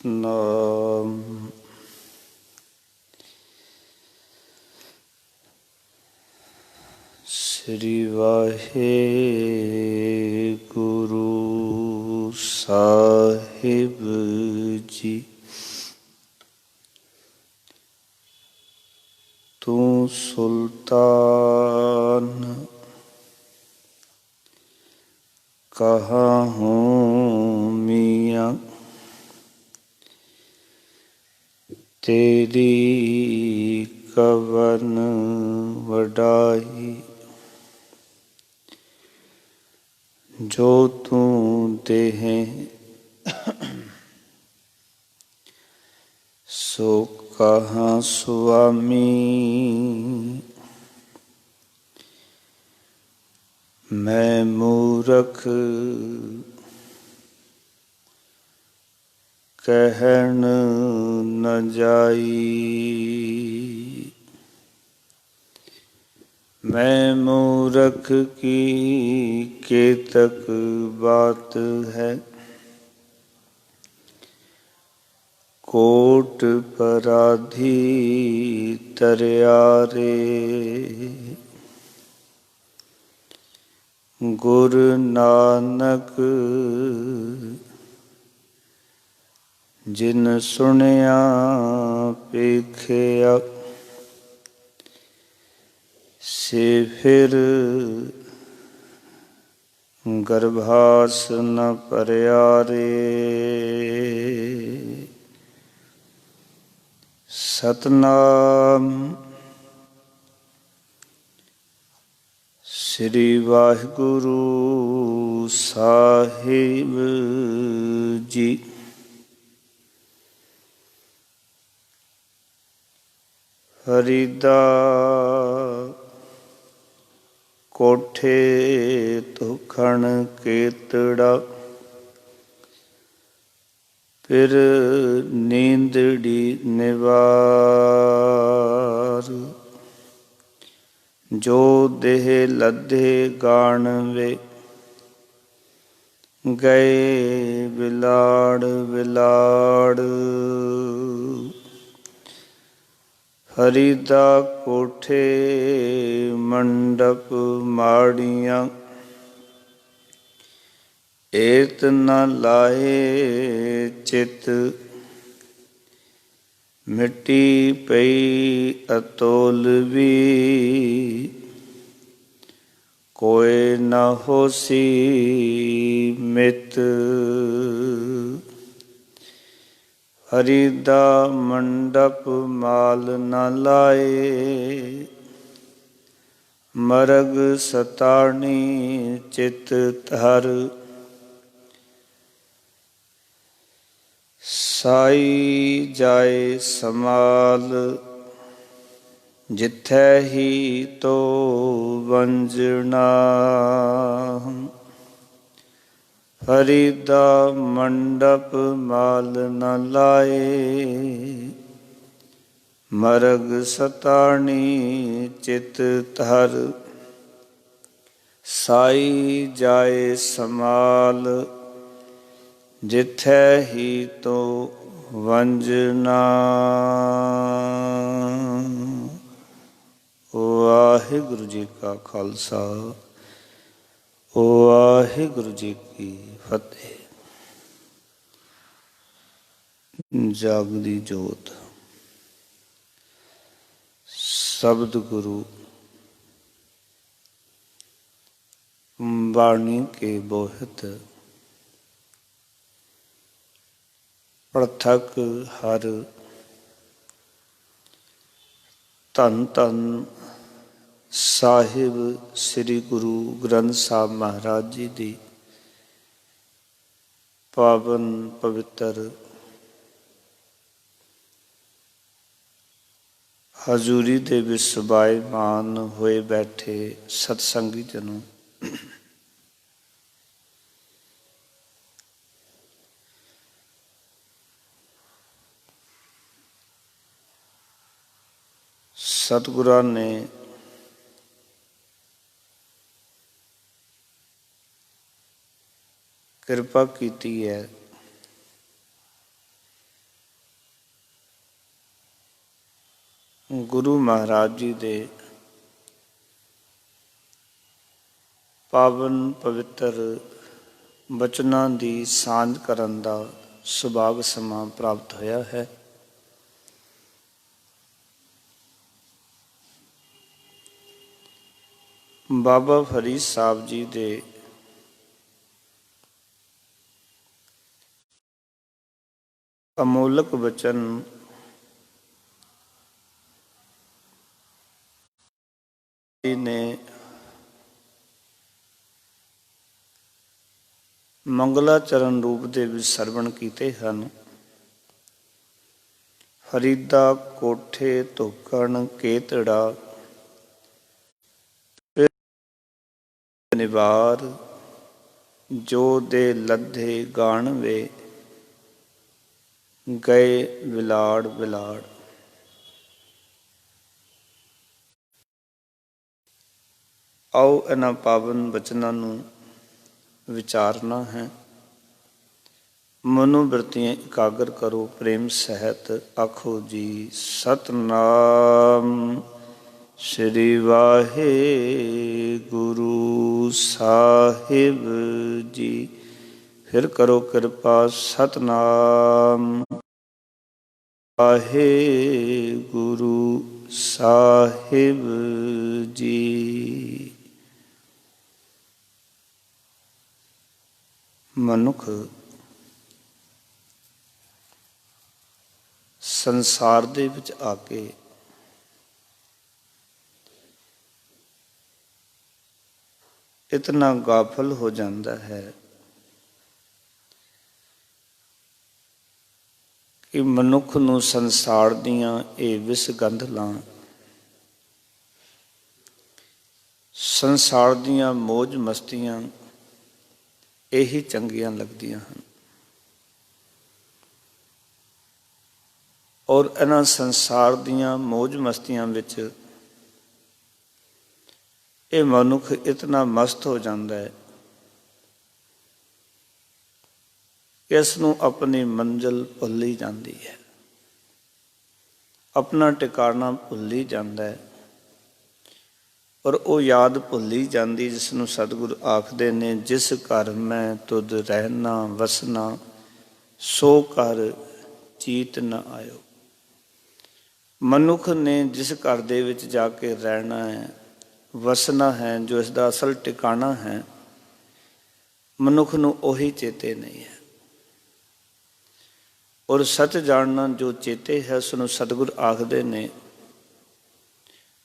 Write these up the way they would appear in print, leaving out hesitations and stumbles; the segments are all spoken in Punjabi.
ਸਤਨਾਮ। ਸ੍ਰੀ ਵਾਹਿਗੁਰੂ ਸਾਹਿਬ ਜੀ। ਤੂੰ ਸੁਲਤਾਨ ਕਹਾਂ ਹੂੰ ਮੀਆਂ, ਤੇਰੀ ਕਵਨ ਵਡਾਈ। ਜੋ ਤੂੰ ਦੇਹੇ ਸੋ ਕਹਾਂ ਸੁਆਮੀ। ਮੈਂ ਮੂਰਖ ਕਹਿਣ ਨ ਜਾਈ। ਮੈਂ ਮੂਰਖ ਕੀ ਕੇਤਕ ਬਾਤ ਹੈ। ਕੋਟ ਪਰਾਧੀ ਤਰਿਆਰੇ। ਗੁਰ ਨਾਨਕ ਜਿਨ ਸੁਣਿਆ ਪੇਖਿਆ, ਸੇ ਫਿਰ ਗਰਭਾਸ ਨ ਭਰਿਆ ਰੇ। ਸਤਨਾਮ। ਸ੍ਰੀ ਵਾਹਿਗੁਰੂ ਸਾਹਿਬ ਜੀ। ਹਰਿਦਾ ਕੋਠੇ ਤੁਖਣ ਕੇਤੜਾ, ਫਿਰ ਨੀਂਦੜੀ ਨਿਵਾਰ। ਜੋ ਦੇਹ ਲੱਧੇ ਗਾਣ ਵੇ, ਗਏ ਵਿਲਾੜ ਵਿਲਾੜ। ਹਰੀ ਦਾ ਕੋਠੇ ਮੰਡਪ ਮਾੜੀਆਂ, ਏਤ ਨ ਲਾਏ ਚਿਤ। ਮਿੱਟੀ ਪਈ ਅਤੋਲਵੀ, ਕੋਇ ਨ ਹੋਸੀ ਮਿਤ। ਹਰੀ ਦਾ ਮੰਡਪ ਮਾਲ ਨ ਲਾਏ, ਮਰਗ ਸਤਾਣੀ ਚਿਤ ਧਰ। ਸਾਈ ਜਾਏ ਸਮਾਲ, ਜਿਥੈ ਹੀ ਤੋ ਵੰਜਣਾ। ਹਰੀ ਦਾ ਮੰਡਪ ਮਾਲ ਨ ਲਾਏ, ਮਰਗ ਸਤਾਣੀ ਚਿਤ ਧਰ। ਸਾਈ ਜਾਏ ਸਮਾਲ, ਜਿਥੈ ਹੀ ਤੋ ਵੰਜਨਾ। ਵਾਹਿਗੁਰੂ ਜੀ ਕਾ ਖਾਲਸਾ, ਵਾਹਿਗੁਰੂ ਜੀ ਕੀ ਫਤਿਹ। ਜਾਗਦੀ ਜੋਤ ਸ਼ਬਦ ਗੁਰੂ ਬਾਣੀ ਕੇ ਬੋਹਿਤ, ਪ੍ਰਥਕ ਹਰ। ਧੰਨ ਧੰਨ ਸਾਹਿਬ ਸ੍ਰੀ ਗੁਰੂ ਗ੍ਰੰਥ ਸਾਹਿਬ ਮਹਾਰਾਜ ਜੀ ਦੀ ਪਾਵਨ ਪਵਿੱਤਰ ਹਜ਼ੂਰੀ ਦੇ ਵਿੱਚ ਸਬਾਇਮਾਨ ਹੋਏ ਬੈਠੇ ਸਤਸੰਗੀ ਜਨੋ, ਸਤਿਗੁਰਾਂ ਨੇ ਕਿਰਪਾ ਕੀਤੀ ਹੈ ਗੁਰੂ ਮਹਾਰਾਜ ਜੀ ਦੇ ਪਾਵਨ ਪਵਿੱਤਰ ਬਚਨਾਂ ਦੀ ਸਾਂਝ ਕਰਨ ਦਾ ਸੁਭਾਗ ਸਮਾਂ ਪ੍ਰਾਪਤ ਹੋਇਆ ਹੈ। ਬਾਬਾ ਫਰੀਦ ਸਾਹਿਬ ਜੀ ਦੇ ਅਮੋਲਕ ਬਚਨ ਨੇ ਮੰਗਲਾਚਰਨ ਰੂਪ ਦੇ ਵਿੱਚ ਸਰਵਣ ਕੀਤੇ ਹਨ। ਫਰੀਦਾ ਕੋਠੇ ਧੋਕਣ ਕੇਤੜਾ ਨਿਵਾਰ ਜੋ ਦੇ ਲੱਧੇ ਗਾਣ ਵੇ ਗਏ ਵਿਲਾੜ ਵਿਲਾੜ। ਆਓ ਇਹਨਾਂ ਪਾਵਨ ਬਚਨਾਂ ਨੂੰ ਵਿਚਾਰਨਾ ਹੈ। ਮਨੋਬਿਰਤੀਆਂ ਇਕਾਗਰ ਕਰੋ ਪ੍ਰੇਮ ਸਹਿਤ। ਆਖੋ ਜੀ ਸਤਿਨਾਮ ਸ੍ਰੀ ਵਾਹਿਗੁਰੂ ਸਾਹਿਬ ਜੀ। ਫਿਰ ਕਰੋ ਕਿਰਪਾ ਸਤਿਨਾਮ ਵਾਹਿਗੁਰੂ ਸਾਹਿਬ ਜੀ। ਮਨੁੱਖ ਸੰਸਾਰ ਦੇ ਵਿੱਚ ਆ ਕੇ ਇਤਨਾ ਗਾਫਲ ਹੋ ਜਾਂਦਾ ਹੈ ਕਿ ਮਨੁੱਖ ਨੂੰ ਸੰਸਾਰ ਦੀਆਂ ਇਹ ਵਿਸਗੰਧਲਾਂ, ਸੰਸਾਰ ਦੀਆਂ ਮੌਜ ਮਸਤੀਆਂ ਇਹੀ ਚੰਗੀਆਂ ਲੱਗਦੀਆਂ ਹਨ। ਔਰ ਇਹਨਾਂ ਸੰਸਾਰ ਦੀਆਂ ਮੌਜ ਮਸਤੀਆਂ ਵਿੱਚ ਇਹ ਮਨੁੱਖ ਇਤਨਾ ਮਸਤ ਹੋ ਜਾਂਦਾ ਹੈ ਕਿ ਇਸ ਨੂੰ ਆਪਣੀ ਮੰਜ਼ਿਲ ਭੁੱਲ ਹੀ ਜਾਂਦੀ ਹੈ, ਆਪਣਾ ਟਿਕਾਣਾ ਭੁੱਲ ਹੀ ਜਾਂਦਾ ਹੈ। ਔਰ ਉਹ ਯਾਦ ਭੁੱਲ ਹੀ ਜਾਂਦੀ ਜਿਸ ਨੂੰ ਸਤਿਗੁਰੂ ਆਖਦੇ ਨੇ, ਜਿਸ ਘਰ ਮੈਂ ਤੁਧ ਰਹਿਣਾ ਵਸਣਾ ਸੋ ਘਰ ਚੀਤ ਨਾ ਆਇਓ। ਮਨੁੱਖ ਨੇ ਜਿਸ ਘਰ ਦੇ ਵਿੱਚ ਜਾ ਕੇ ਰਹਿਣਾ ਹੈ, ਵਸਣਾ ਹੈ, ਜੋ ਇਸ ਦਾ ਅਸਲ ਟਿਕਾਣਾ ਹੈ, ਮਨੁੱਖ ਨੂੰ ਉਹੀ ਚੇਤੇ ਨਹੀਂ ਹੈ। ਔਰ ਸੱਚ ਜਾਣਨਾ ਜੋ ਚੇਤੇ ਹੈ, ਉਸ ਨੂੰ ਸਤਿਗੁਰ ਆਖਦੇ ਨੇ,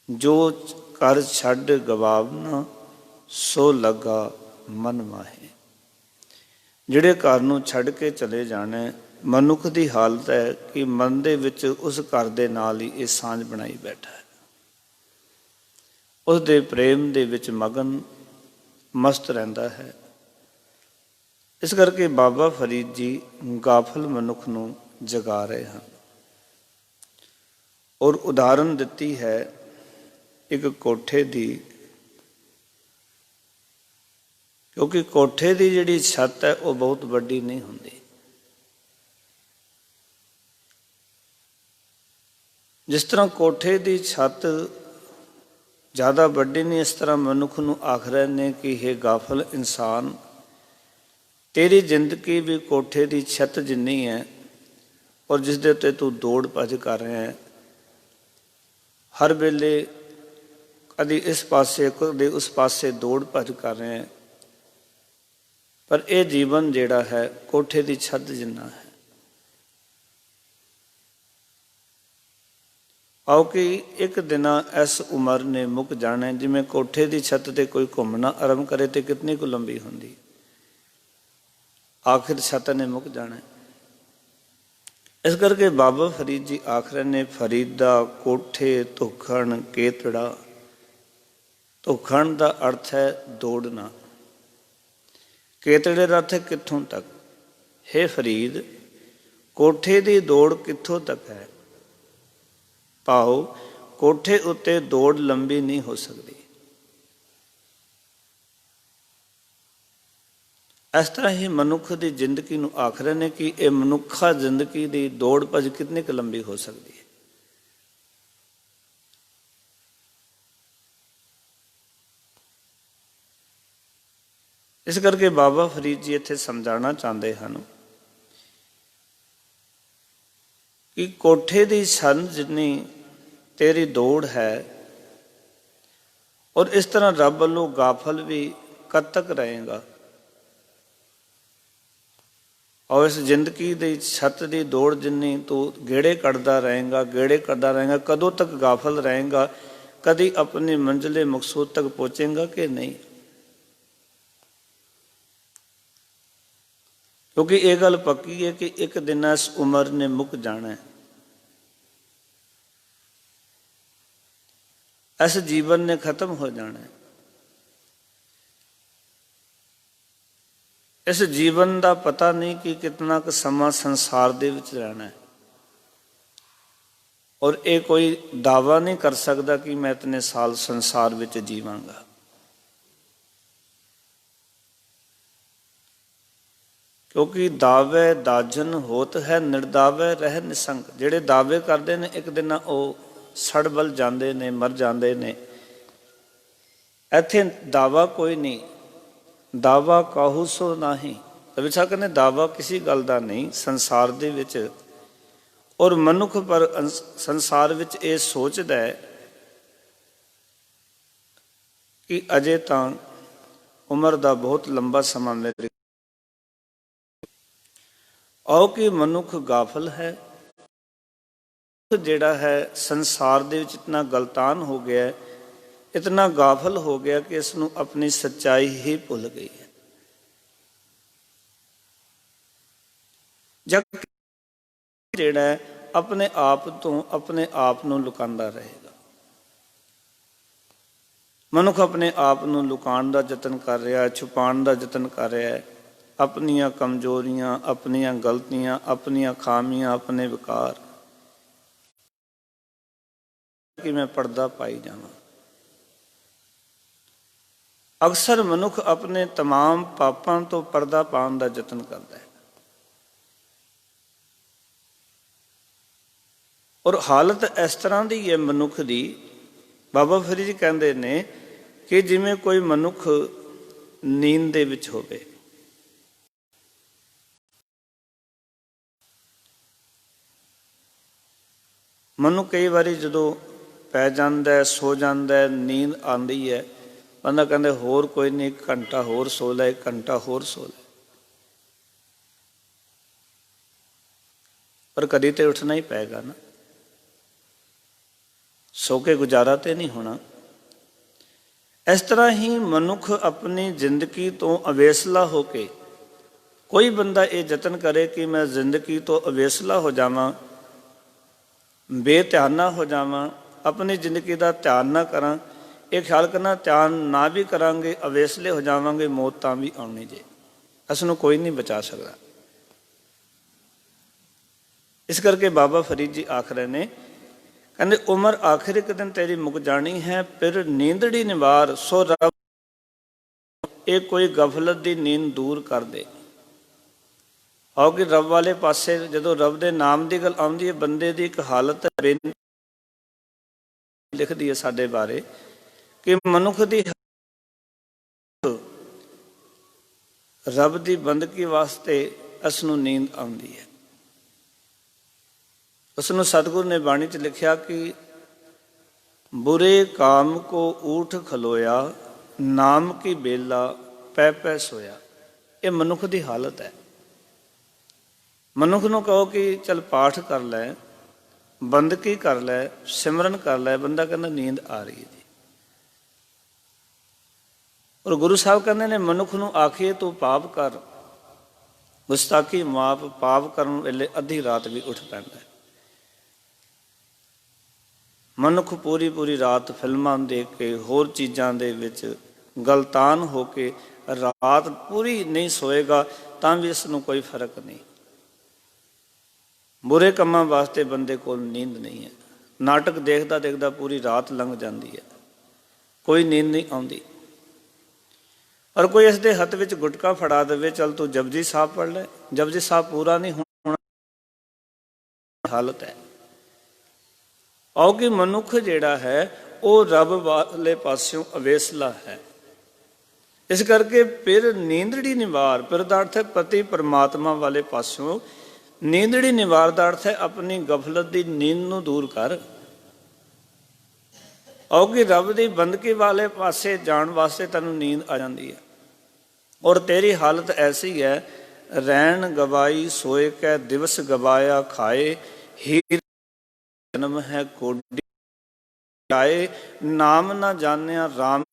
ਜੋ ਘਰ ਛੱਡ ਗਵਾਵਨਾ ਸੋ ਲੱਗਾ ਮਨ ਮਾਹੇ। ਜਿਹੜੇ ਘਰ ਨੂੰ ਛੱਡ ਕੇ ਚਲੇ ਜਾਣਾ, ਮਨੁੱਖ ਦੀ ਹਾਲਤ ਹੈ ਕਿ ਮਨ ਦੇ ਵਿੱਚ ਉਸ ਘਰ ਦੇ ਨਾਲ ਹੀ ਇਹ ਸਾਂਝ ਬਣਾਈ ਬੈਠਾ ਹੈ, ਉਸ ਦੇ ਪ੍ਰੇਮ ਦੇ ਵਿੱਚ ਮਗਨ ਮਸਤ ਰਹਿੰਦਾ ਹੈ। ਇਸ ਕਰਕੇ ਬਾਬਾ ਫਰੀਦ ਜੀ ਗਾਫਲ ਮਨੁੱਖ ਨੂੰ ਜਗਾ ਰਹੇ ਹਨ। ਔਰ ਉਦਾਹਰਨ ਦਿੱਤੀ ਹੈ ਇੱਕ ਕੋਠੇ ਦੀ, ਕਿਉਂਕਿ ਕੋਠੇ ਦੀ ਜਿਹੜੀ ਛੱਤ ਹੈ ਉਹ ਬਹੁਤ ਵੱਡੀ ਨਹੀਂ ਹੁੰਦੀ। ਜਿਸ ਤਰ੍ਹਾਂ ਕੋਠੇ ਦੀ ਛੱਤ ਜ਼ਿਆਦਾ ਵੱਡੀ ਨਹੀਂ, ਇਸ ਤਰ੍ਹਾਂ ਮਨੁੱਖ ਨੂੰ ਆਖ ਰਹੇ ਨੇ ਕਿ ਇਹ ਗਾਫਲ ਇਨਸਾਨ, ਤੇਰੀ ਜ਼ਿੰਦਗੀ ਵੀ ਕੋਠੇ ਦੀ ਛੱਤ ਜਿੰਨੀ ਹੈ, ਔਰ ਜਿਸ ਦੇ ਉੱਤੇ ਤੂੰ ਦੌੜ ਭੱਜ ਕਰ ਰਿਹਾ ਹੈ। ਹਰ ਵੇਲੇ ਕਦੀ ਇਸ ਪਾਸੇ ਕਦੇ ਉਸ ਪਾਸੇ ਦੌੜ ਭੱਜ ਕਰ ਰਹੇ ਹੈ, ਪਰ ਇਹ ਜੀਵਨ ਜਿਹੜਾ ਹੈ ਕੋਠੇ ਦੀ ਛੱਤ ਜਿੰਨਾ ਹੈ। ਆਓ ਕਿ ਇੱਕ ਦਿਨ ਇਸ ਉਮਰ ਨੇ ਮੁੱਕ ਜਾਣਾ। ਜਿਵੇਂ ਕੋਠੇ ਦੀ ਛੱਤ ਤੇ ਕੋਈ ਘੁੰਮਣਾ ਆਰੰਭ ਕਰੇ ਤੇ ਕਿਤਨੀ ਕੁ ਲੰਬੀ ਹੁੰਦੀ, ਆਖਿਰ ਛੱਤ ਨੇ ਮੁੱਕ ਜਾਣਾ। ਇਸ ਕਰਕੇ ਬਾਬਾ ਫਰੀਦ ਜੀ ਆਖ ਰਹੇ ਨੇ, ਫਰੀਦਾ ਕੋਠੇ ਧੋਖਣ ਕੇਤੜਾ। ਧੋਖਣ ਦਾ ਅਰਥ ਹੈ ਦੌੜਨਾ, ਕੇਤੜੇ ਦਾ ਅਰਥ ਹੈ ਕਿੱਥੋਂ ਤੱਕ। ਹੇ ਫਰੀਦ, ਕੋਠੇ ਦੀ ਦੌੜ ਕਿੱਥੋਂ ਤੱਕ ਹੈ? ਭਾਵ ਕੋਠੇ ਉੱਤੇ ਦੌੜ ਲੰਬੀ ਨਹੀਂ ਹੋ ਸਕਦੀ। ਇਸ ਤਰ੍ਹਾਂ ਹੀ ਮਨੁੱਖ ਦੀ ਜ਼ਿੰਦਗੀ ਨੂੰ ਆਖ ਰਹੇ ਨੇ ਕਿ ਇਹ ਮਨੁੱਖਾ ਜ਼ਿੰਦਗੀ ਦੀ ਦੌੜ ਭੱਜ ਕਿਤਨੀ ਕੁ ਲੰਬੀ ਹੋ ਸਕਦੀ ਹੈ। ਇਸ ਕਰਕੇ ਬਾਬਾ ਫਰੀਦ ਜੀ ਇੱਥੇ ਸਮਝਾਉਣਾ ਚਾਹੁੰਦੇ ਹਨ ਕਿ ਕੋਠੇ ਦੀ ਛੱਤ ਜਿੰਨੀ ਤੇਰੀ ਦੌੜ ਹੈ, ਔਰ ਇਸ ਤਰ੍ਹਾਂ ਰੱਬ ਵੱਲੋਂ ਗਾਫਲ ਵੀ ਕਦ ਤੱਕ ਰਹੇਗਾ। ਔਰ ਇਸ ਜ਼ਿੰਦਗੀ ਦੀ ਛੱਤ ਦੀ ਦੌੜ ਜਿੰਨੀ ਤੂੰ ਗੇੜੇ ਕੱਢਦਾ ਰਹੇਗਾ, ਕਦੋਂ ਤੱਕ ਗਾਫਲ ਰਹੇਗਾ, ਕਦੀ ਆਪਣੀ ਮੰਜ਼ਿਲੇ ਮਕਸੂਦ ਤੱਕ ਪਹੁੰਚੇਗਾ ਕਿ ਨਹੀਂ। ਕਿਉਂਕਿ ਇਹ ਗੱਲ ਪੱਕੀ ਹੈ ਕਿ ਇੱਕ ਦਿਨ ਇਸ ਉਮਰ ਨੇ ਮੁੱਕ ਜਾਣਾ ਹੈ, ਇਸ ਜੀਵਨ ਨੇ ਖਤਮ ਹੋ ਜਾਣਾ ਹੈ। ਇਸ ਜੀਵਨ ਦਾ ਪਤਾ ਨਹੀਂ ਕਿ ਕਿਤਨਾ ਕੁ ਸਮਾਂ ਸੰਸਾਰ ਦੇ ਵਿੱਚ ਰਹਿਣਾ ਹੈ, ਔਰ ਇਹ ਕੋਈ ਦਾਅਵਾ ਨਹੀਂ ਕਰ ਸਕਦਾ ਕਿ ਮੈਂ ਇਤਨੇ ਸਾਲ ਸੰਸਾਰ ਵਿੱਚ ਜੀਵਾਂਗਾ। ਕਿਉਂਕਿ ਦਾਵੇ ਦਾਜਨ ਹੋਤ ਹੈ, ਨਿਰਦਾਵੇ ਰਹਿ ਨਿਸੰਗ। ਜਿਹੜੇ ਦਾਅਵੇ ਕਰਦੇ ਨੇ ਇੱਕ ਦਿਨ ਉਹ ਸੜ ਬਲ ਜਾਂਦੇ ਨੇ, ਮਰ ਜਾਂਦੇ ਨੇ। ਇੱਥੇ ਦਾਵਾ ਕੋਈ ਨਹੀਂ, ਦਾਵਾ ਕਾਹੂ ਸੋ ਨਹੀਂ। ਵਿਚਾਰ ਕਹਿੰਦੇ ਦਾਵਾ ਕਿਸੇ ਗੱਲ ਦਾ ਨਹੀਂ ਸੰਸਾਰ ਦੇ ਵਿੱਚ। ਔਰ ਮਨੁੱਖ ਪਰ ਸੰਸਾਰ ਵਿੱਚ ਇਹ ਸੋਚਦਾ ਹੈ ਕਿ ਅਜੇ ਤਾਂ ਉਮਰ ਦਾ ਬਹੁਤ ਲੰਬਾ ਸਮਾਂ ਮੇਰੇ। ਆਓ ਕਿ ਮਨੁੱਖ ਗਾਫਲ ਹੈ, ਜਿਹੜਾ ਹੈ ਸੰਸਾਰ ਦੇ ਵਿੱਚ ਇਤਨਾ ਗਲਤਾਨ ਹੋ ਗਿਆ, ਇਤਨਾ ਗਾਫਲ ਹੋ ਗਿਆ ਕਿ ਇਸ ਨੂੰ ਆਪਣੀ ਸੱਚਾਈ ਹੀ ਭੁੱਲ ਗਈ ਹੈ। ਜਦ ਜਿਹੜਾ ਹੈ ਆਪਣੇ ਆਪ ਤੋਂ ਆਪਣੇ ਆਪ ਨੂੰ ਲੁਕਾਉਂਦਾ ਰਹੇਗਾ। ਮਨੁੱਖ ਆਪਣੇ ਆਪ ਨੂੰ ਲੁਕਾਉਣ ਦਾ ਯਤਨ ਕਰ ਰਿਹਾ, ਛੁਪਾਉਣ ਦਾ ਯਤਨ ਕਰ ਰਿਹਾ ਹੈ। ਆਪਣੀਆਂ ਕਮਜ਼ੋਰੀਆਂ, ਆਪਣੀਆਂ ਗਲਤੀਆਂ, ਆਪਣੀਆਂ ਖਾਮੀਆਂ, ਆਪਣੇ ਵਿਕਾਰ ਕਿ ਮੈਂ ਪਰਦਾ ਪਾਈ ਜਾਵਾਂ। ਅਕਸਰ ਮਨੁੱਖ ਆਪਣੇ ਤਮਾਮ ਪਾਪਾਂ ਤੋਂ ਪਰਦਾ ਪਾਉਣ ਦਾ ਯਤਨ ਕਰਦਾ ਹੈ। ਔਰ ਹਾਲਤ ਇਸ ਤਰ੍ਹਾਂ ਦੀ ਹੈ ਮਨੁੱਖ ਦੀ, ਬਾਬਾ ਫਰੀਦ ਜੀ ਕਹਿੰਦੇ ਨੇ ਕਿ ਜਿਵੇਂ ਕੋਈ ਮਨੁੱਖ ਨੀਂਦ ਦੇ ਵਿੱਚ ਹੋਵੇ। ਮਨੁੱਖ ਕਈ ਵਾਰੀ ਜਦੋਂ ਪੈ ਜਾਂਦਾ, ਸੋ ਜਾਂਦਾ, ਨੀਂਦ ਆਉਂਦੀ ਹੈ, ਬੰਦਾ ਕਹਿੰਦੇ ਹੋਰ ਕੋਈ ਨਹੀਂ, 1 ਘੰਟਾ ਹੋਰ ਸੋ ਲੈ, 1 ਘੰਟਾ ਹੋਰ ਸੋ ਲੈ। ਪਰ ਕਦੀ ਤੇ ਉੱਠਣਾ ਹੀ ਪਏਗਾ ਨਾ, ਸੋ ਕੇ ਗੁਜ਼ਾਰਾ ਤੇ ਨਹੀਂ ਹੋਣਾ। ਇਸ ਤਰ੍ਹਾਂ ਹੀ ਮਨੁੱਖ ਆਪਣੀ ਜ਼ਿੰਦਗੀ ਤੋਂ ਅਵੇਸਲਾ ਹੋ ਕੇ, ਕੋਈ ਬੰਦਾ ਇਹ ਯਤਨ ਕਰੇ ਕਿ ਮੈਂ ਜ਼ਿੰਦਗੀ ਤੋਂ ਅਵੇਸਲਾ ਹੋ ਜਾਵਾਂ, ਬੇਧਿਆਨਾ ਹੋ ਜਾਵਾਂ, ਆਪਣੀ ਜ਼ਿੰਦਗੀ ਦਾ ਧਿਆਨ ਨਾ ਕਰਾਂ, ਇਹ ਖਿਆਲ ਕਰਨਾ ਧਿਆਨ ਨਾ ਵੀ ਕਰਾਂਗੇ ਅਵੇਸਲੇ ਹੋ ਜਾਵਾਂਗੇ, ਮੌਤ ਤਾਂ ਵੀ ਆਉਣੀ ਜੇ। ਇਸ ਨੂੰ ਕੋਈ ਨਹੀਂ ਬਚਾ ਸਕਦਾ। ਇਸ ਕਰਕੇ ਬਾਬਾ ਫਰੀਦ ਜੀ ਆਖ ਰਹੇ ਨੇ, ਕਹਿੰਦੇ ਉਮਰ ਆਖਿਰ ਇੱਕ ਦਿਨ ਤੇਰੀ ਮੁੱਕ ਜਾਣੀ ਹੈ, ਫਿਰ ਨੀਂਦੜੀ ਨਿਵਾਰ ਸੋ ਰੱਬ। ਇਹ ਕੋਈ ਗਫਲਤ ਦੀ ਨੀਂਦ ਦੂਰ ਕਰ ਦੇ। ਆਓ ਕਿ ਰੱਬ ਵਾਲੇ ਪਾਸੇ ਜਦੋਂ ਰੱਬ ਦੇ ਨਾਮ ਦੀ ਗੱਲ ਆਉਂਦੀ ਹੈ, ਬੰਦੇ ਦੀ ਇੱਕ ਹਾਲਤ ਲਿਖਦੀ ਹੈ ਸਾਡੇ ਬਾਰੇ ਕਿ ਮਨੁੱਖ ਦੀ ਰੱਬ ਦੀ ਬੰਦਗੀ ਵਾਸਤੇ ਇਸ ਨੂੰ ਨੀਂਦ ਆਉਂਦੀ ਹੈ। ਉਸ ਨੂੰ ਸਤਿਗੁਰੂ ਨੇ ਬਾਣੀ 'ਚ ਲਿਖਿਆ ਕਿ ਬੁਰੇ ਕਾਮ ਕੋ ਊਠ ਖਲੋਇਆ, ਨਾਮ ਕੀ ਬੇਲਾ ਪੈ ਪੈ ਸੋਇਆ। ਇਹ ਮਨੁੱਖ ਦੀ ਹਾਲਤ ਹੈ। ਮਨੁੱਖ ਨੂੰ ਕਹੋ ਕਿ ਚੱਲ ਪਾਠ ਕਰ ਲੈ, ਬੰਦਗੀ ਕਰ ਲੈ, ਸਿਮਰਨ ਕਰ ਲੈ, ਬੰਦਾ ਕਹਿੰਦਾ ਨੀਂਦ ਆ ਰਹੀ ਹੈ ਜੀ। ਔਰ ਗੁਰੂ ਸਾਹਿਬ ਕਹਿੰਦੇ ਨੇ ਮਨੁੱਖ ਨੂੰ ਆਖੀਏ ਤੂੰ ਪਾਪ ਕਰ, ਗੁਸਤਾਖੀ ਮਾਫ। ਪਾਪ ਕਰਨ ਵੇਲੇ ਅੱਧੀ ਰਾਤ ਵੀ ਉੱਠ ਪੈਂਦਾ ਹੈ। ਮਨੁੱਖ ਪੂਰੀ ਰਾਤ ਫਿਲਮਾਂ ਦੇਖ ਕੇ, ਹੋਰ ਚੀਜ਼ਾਂ ਦੇ ਵਿੱਚ ਗਲਤਾਨ ਹੋ ਕੇ ਰਾਤ ਪੂਰੀ ਨਹੀਂ ਸੋਏਗਾ ਤਾਂ ਵੀ ਇਸ ਨੂੰ ਕੋਈ ਫਰਕ ਨਹੀਂ। ਬੁਰੇ ਕੰਮਾਂ ਵਾਸਤੇ ਬੰਦੇ ਕੋਲ ਨੀਂਦ ਨਹੀਂ ਹੈ। ਨਾਟਕ ਦੇਖਦਾ ਦੇਖਦਾ ਪੂਰੀ ਰਾਤ ਲੰਘ ਜਾਂਦੀ ਹੈ, ਕੋਈ ਨੀਂਦ ਨਹੀਂ ਆਉਂਦੀ। ਔਰ ਕੋਈ ਇਸ ਦੇ ਹੱਥ ਵਿੱਚ ਗੁਟਕਾ ਫੜਾ ਦੇਵੇ, ਚੱਲ ਤੂੰ ਜਪਜੀ ਸਾਹਿਬ ਪੜ੍ਹ ਲੈ, ਜਪਜੀ ਸਾਹਿਬ ਪੂਰਾ ਨਹੀਂ ਹੋਣਾ, ਹਾਲਤ ਹੈ। ਆਓ ਕਿ ਮਨੁੱਖ ਜਿਹੜਾ ਹੈ ਉਹ ਰੱਬ ਵਾਲੇ ਪਾਸਿਓਂ ਅਵੇਸਲਾ ਹੈ। ਇਸ ਕਰਕੇ ਫਿਰ ਨੀਂਦੜੀ ਨਿਵਾਰ, ਫਿਰ ਦਾ ਅਰਥ ਹੈ ਪਤੀ ਪਰਮਾਤਮਾ ਵਾਲੇ ਪਾਸੋਂ। ਨੀਂਦੜੀ ਨਿਵਾਰ ਦਾ ਅਰਥ ਹੈ ਆਪਣੀ ਗਫਲਤ ਦੀ ਨੀਂਦ ਨੂੰ ਦੂਰ ਕਰ। ਔਰ ਰੱਬ ਦੀ ਬੰਦਗੀ ਵਾਲੇ ਪਾਸੇ ਜਾਣ ਵਾਸਤੇ ਤੈਨੂੰ ਨੀਂਦ ਆ ਜਾਂਦੀ ਹੈ। ਔਰ ਤੇਰੀ ਹਾਲਤ ਐਸੀ ਹੈ, ਰੈਣ ਗਵਾਈ ਸੋਏ ਕੈ ਦਿਵਸ ਗਵਾਇਆ ਖਾਏ, ਹੀਰ ਜਨਮ ਹੈ ਕੋਡੀ ਆਏ, ਨਾਮ ਨਾ ਜਾਣਿਆ ਰਾਮ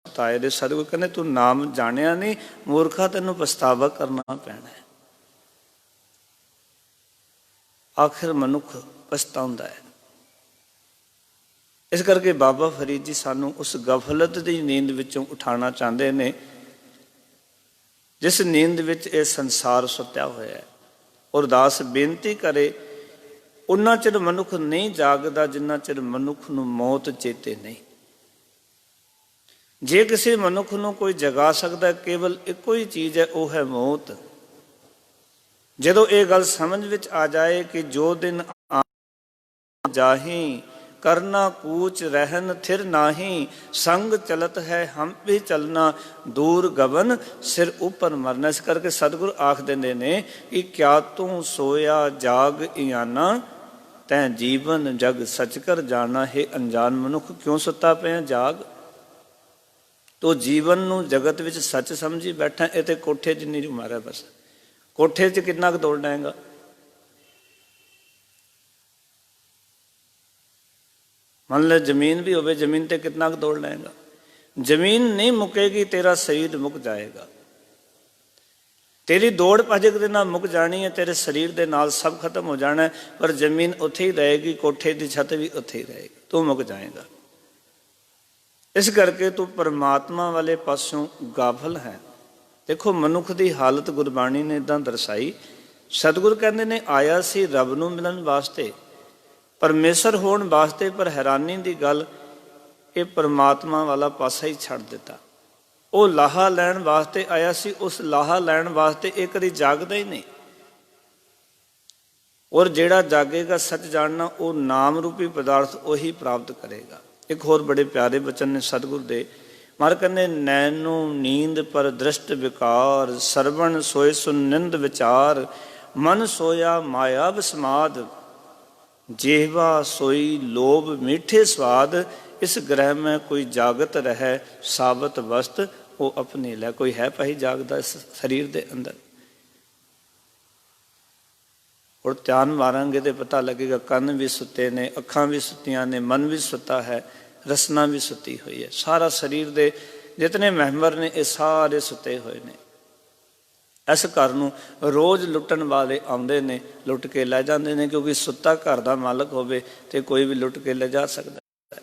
ਤਾਏ ਦੇ। ਸਤਿਗੁਰ ਕਹਿੰਦੇ ਤੂੰ ਨਾਮ ਜਾਣਿਆ ਨਹੀਂ ਮੂਰਖਾ, ਤੈਨੂੰ ਪਛਤਾਵਾ ਕਰਨਾ ਪੈਣਾ ਹੈ। ਆਖਿਰ ਮਨੁੱਖ ਪਛਤਾਉਂਦਾ ਹੈ। ਇਸ ਕਰਕੇ ਬਾਬਾ ਫਰੀਦ ਜੀ ਸਾਨੂੰ ਉਸ ਗਫਲਤ ਦੀ ਨੀਂਦ ਵਿੱਚੋਂ ਉਠਾਉਣਾ ਚਾਹੁੰਦੇ ਨੇ, ਜਿਸ ਨੀਂਦ ਵਿੱਚ ਇਹ ਸੰਸਾਰ ਸੁੱਤਿਆ ਹੋਇਆ ਹੈ। ਔਰ ਦਾਸ ਬੇਨਤੀ ਕਰੇ, ਉਨਾ ਚਿਰ ਮਨੁੱਖ ਨਹੀਂ ਜਾਗਦਾ ਜਿੰਨਾ ਚਿਰ ਮਨੁੱਖ ਨੂੰ ਮੌਤ ਚੇਤੇ ਨਹੀਂ। ਜੇ ਕਿਸੇ ਮਨੁੱਖ ਨੂੰ ਕੋਈ ਜਗਾ ਸਕਦਾ, ਕੇਵਲ ਇੱਕੋ ਹੀ ਚੀਜ਼ ਹੈ, ਉਹ ਹੈ ਮੌਤ। ਜਦੋਂ ਇਹ ਗੱਲ ਸਮਝ ਵਿੱਚ ਆ ਜਾਏ ਕਿ ਜੋ ਦਿਨ ਜਾਹੀ ਕਰਨਾ ਕੂਚ ਰਹਿਨ ਥਿਰ ਨਾਹੀ, ਸੰਗ ਚਲਤ ਹੈ ਹਮ ਵੀ ਚਲਣਾ ਦੂਰ ਗਗਨ ਸਿਰ ਉੱਪਰ ਮਰਨਾ। ਇਸ ਕਰਕੇ ਸਤਿਗੁਰ ਆਖ ਦਿੰਦੇ ਨੇ ਕਿ ਕਿਆ ਤੂੰ ਸੋਇਆ ਜਾਗ ਇਆਨਾ, ਤੈਂ ਜੀਵਨ ਜਗ ਸਚ ਕਰ ਜਾਣਾ। ਹੈ ਅਣਜਾਣ ਮਨੁੱਖ, ਕਿਉਂ ਸੁੱਤਾ ਪਿਆ? ਜਾਗ। ਤੂੰ ਜੀਵਨ ਨੂੰ ਜਗਤ ਵਿੱਚ ਸੱਚ ਸਮਝੀ ਬੈਠਾ। ਇਹ ਤੇ ਕੋਠੇ ਜਿੰਨੀ ਉਮਰ ਹੈ ਬਸ। ਕੋਠੇ 'ਚ ਕਿੰਨਾ ਕੁ ਦੌੜ ਜਾਏਗਾ? ਮੰਨ ਲੈ ਜ਼ਮੀਨ ਵੀ ਹੋਵੇ, ਜ਼ਮੀਨ ਤੇ ਕਿੰਨਾ ਕੁ ਦੌੜ ਲਏਗਾ? ਜ਼ਮੀਨ ਨਹੀਂ ਮੁੱਕੇਗੀ, ਤੇਰਾ ਸਰੀਰ ਮੁੱਕ ਜਾਏਗਾ। ਤੇਰੀ ਦੌੜ ਭੱਜ ਦੇ ਨਾਲ ਮੁੱਕ ਜਾਣੀ ਹੈ, ਤੇਰੇ ਸਰੀਰ ਦੇ ਨਾਲ ਸਭ ਖਤਮ ਹੋ ਜਾਣਾ ਹੈ, ਪਰ ਜ਼ਮੀਨ ਉੱਥੇ ਹੀ ਰਹੇਗੀ, ਕੋਠੇ ਦੀ ਛੱਤ ਵੀ ਉੱਥੇ ਹੀ ਰਹੇਗੀ, ਤੂੰ ਮੁੱਕ ਜਾਏਗਾ। ਇਸ ਕਰਕੇ ਤੂੰ ਪਰਮਾਤਮਾ ਵਾਲੇ ਪਾਸੋਂ ਗਾਫਲ ਹੈ। ਦੇਖੋ ਮਨੁੱਖ ਦੀ ਹਾਲਤ ਗੁਰਬਾਣੀ ਨੇ ਇੱਦਾਂ ਦਰਸਾਈ। ਸਤਿਗੁਰ ਕਹਿੰਦੇ ਨੇ ਆਇਆ ਸੀ ਰੱਬ ਨੂੰ ਮਿਲਣ ਵਾਸਤੇ, ਪਰਮੇਸ਼ਰ ਹੋਣ ਵਾਸਤੇ, ਪਰ ਹੈਰਾਨੀ ਦੀ ਗੱਲ ਇਹ ਪਰਮਾਤਮਾ ਵਾਲਾ ਪਾਸਾ ਹੀ ਛੱਡ ਦਿੱਤਾ। ਉਹ ਲਾਹਾ ਲੈਣ ਵਾਸਤੇ ਆਇਆ ਸੀ, ਉਸ ਲਾਹਾ ਲੈਣ ਵਾਸਤੇ ਇਹ ਕਦੀ ਜਾਗਦਾ ਹੀ ਨਹੀਂ। ਔਰ ਜਿਹੜਾ ਜਾਗੇਗਾ ਸੱਚ ਜਾਣਨਾ, ਉਹ ਨਾਮ ਰੂਪੀ ਪਦਾਰਥ ਉਹੀ ਪ੍ਰਾਪਤ ਕਰੇਗਾ। ਇੱਕ ਹੋਰ ਬੜੇ ਪਿਆਰੇ ਬਚਨ ਨੇ ਸਤਿਗੁਰ ਦੇ। ਮਹਾਰਾਜ ਕਹਿੰਦੇ ਨੈਨੋ ਨੀਂਦ ਪਰ ਦ੍ਰਿਸ਼ਟ ਵਿਕਾਰ, ਸਰਵਣ ਸੋਏ ਸੁਨਿੰਦ ਵਿਚਾਰ, ਮਨ ਸੋਇਆ ਮਾਇਆ ਵਿਸਮਾਦ, ਜਿਹਵਾ ਸੋਈ ਲੋਭ ਮੀਠੇ ਸਵਾਦ, ਇਸ ਗ੍ਰਹਿ ਮੈਂ ਕੋਈ ਜਾਗਤ ਰਹਿ ਸਾਬਤ ਵਸਤ, ਉਹ ਆਪਣੀ ਲੈ। ਕੋਈ ਹੈ ਭਾਈ ਜਾਗਦਾ ਇਸ ਸਰੀਰ ਦੇ ਅੰਦਰ? ਔਰ ਧਿਆਨ ਮਾਰਾਂਗੇ ਤੇ ਪਤਾ ਲੱਗੇਗਾ ਕੰਨ ਵੀ ਸੁੱਤੇ ਨੇ, ਅੱਖਾਂ ਵੀ ਸੁੱਤੀਆਂ ਨੇ, ਮਨ ਵੀ ਸੁੱਤਾ ਹੈ, ਰਸਨਾ ਵੀ ਸੁੱਤੀ ਹੋਈ ਹੈ। ਸਾਰਾ ਸਰੀਰ ਦੇ ਜਿਤਨੇ ਮੈਂਬਰ ਨੇ ਇਹ ਸਾਰੇ ਸੁੱਤੇ ਹੋਏ ਨੇ। ਇਸ ਘਰ ਨੂੰ ਰੋਜ਼ ਲੁੱਟਣ ਵਾਲੇ ਆਉਂਦੇ ਨੇ, ਲੁੱਟ ਕੇ ਲੈ ਜਾਂਦੇ ਨੇ, ਕਿਉਂਕਿ ਸੁੱਤਾ ਘਰ ਦਾ ਮਾਲਕ ਹੋਵੇ ਤੇ ਕੋਈ ਵੀ ਲੁੱਟ ਕੇ ਲੈ ਜਾ ਸਕਦਾ ਹੈ।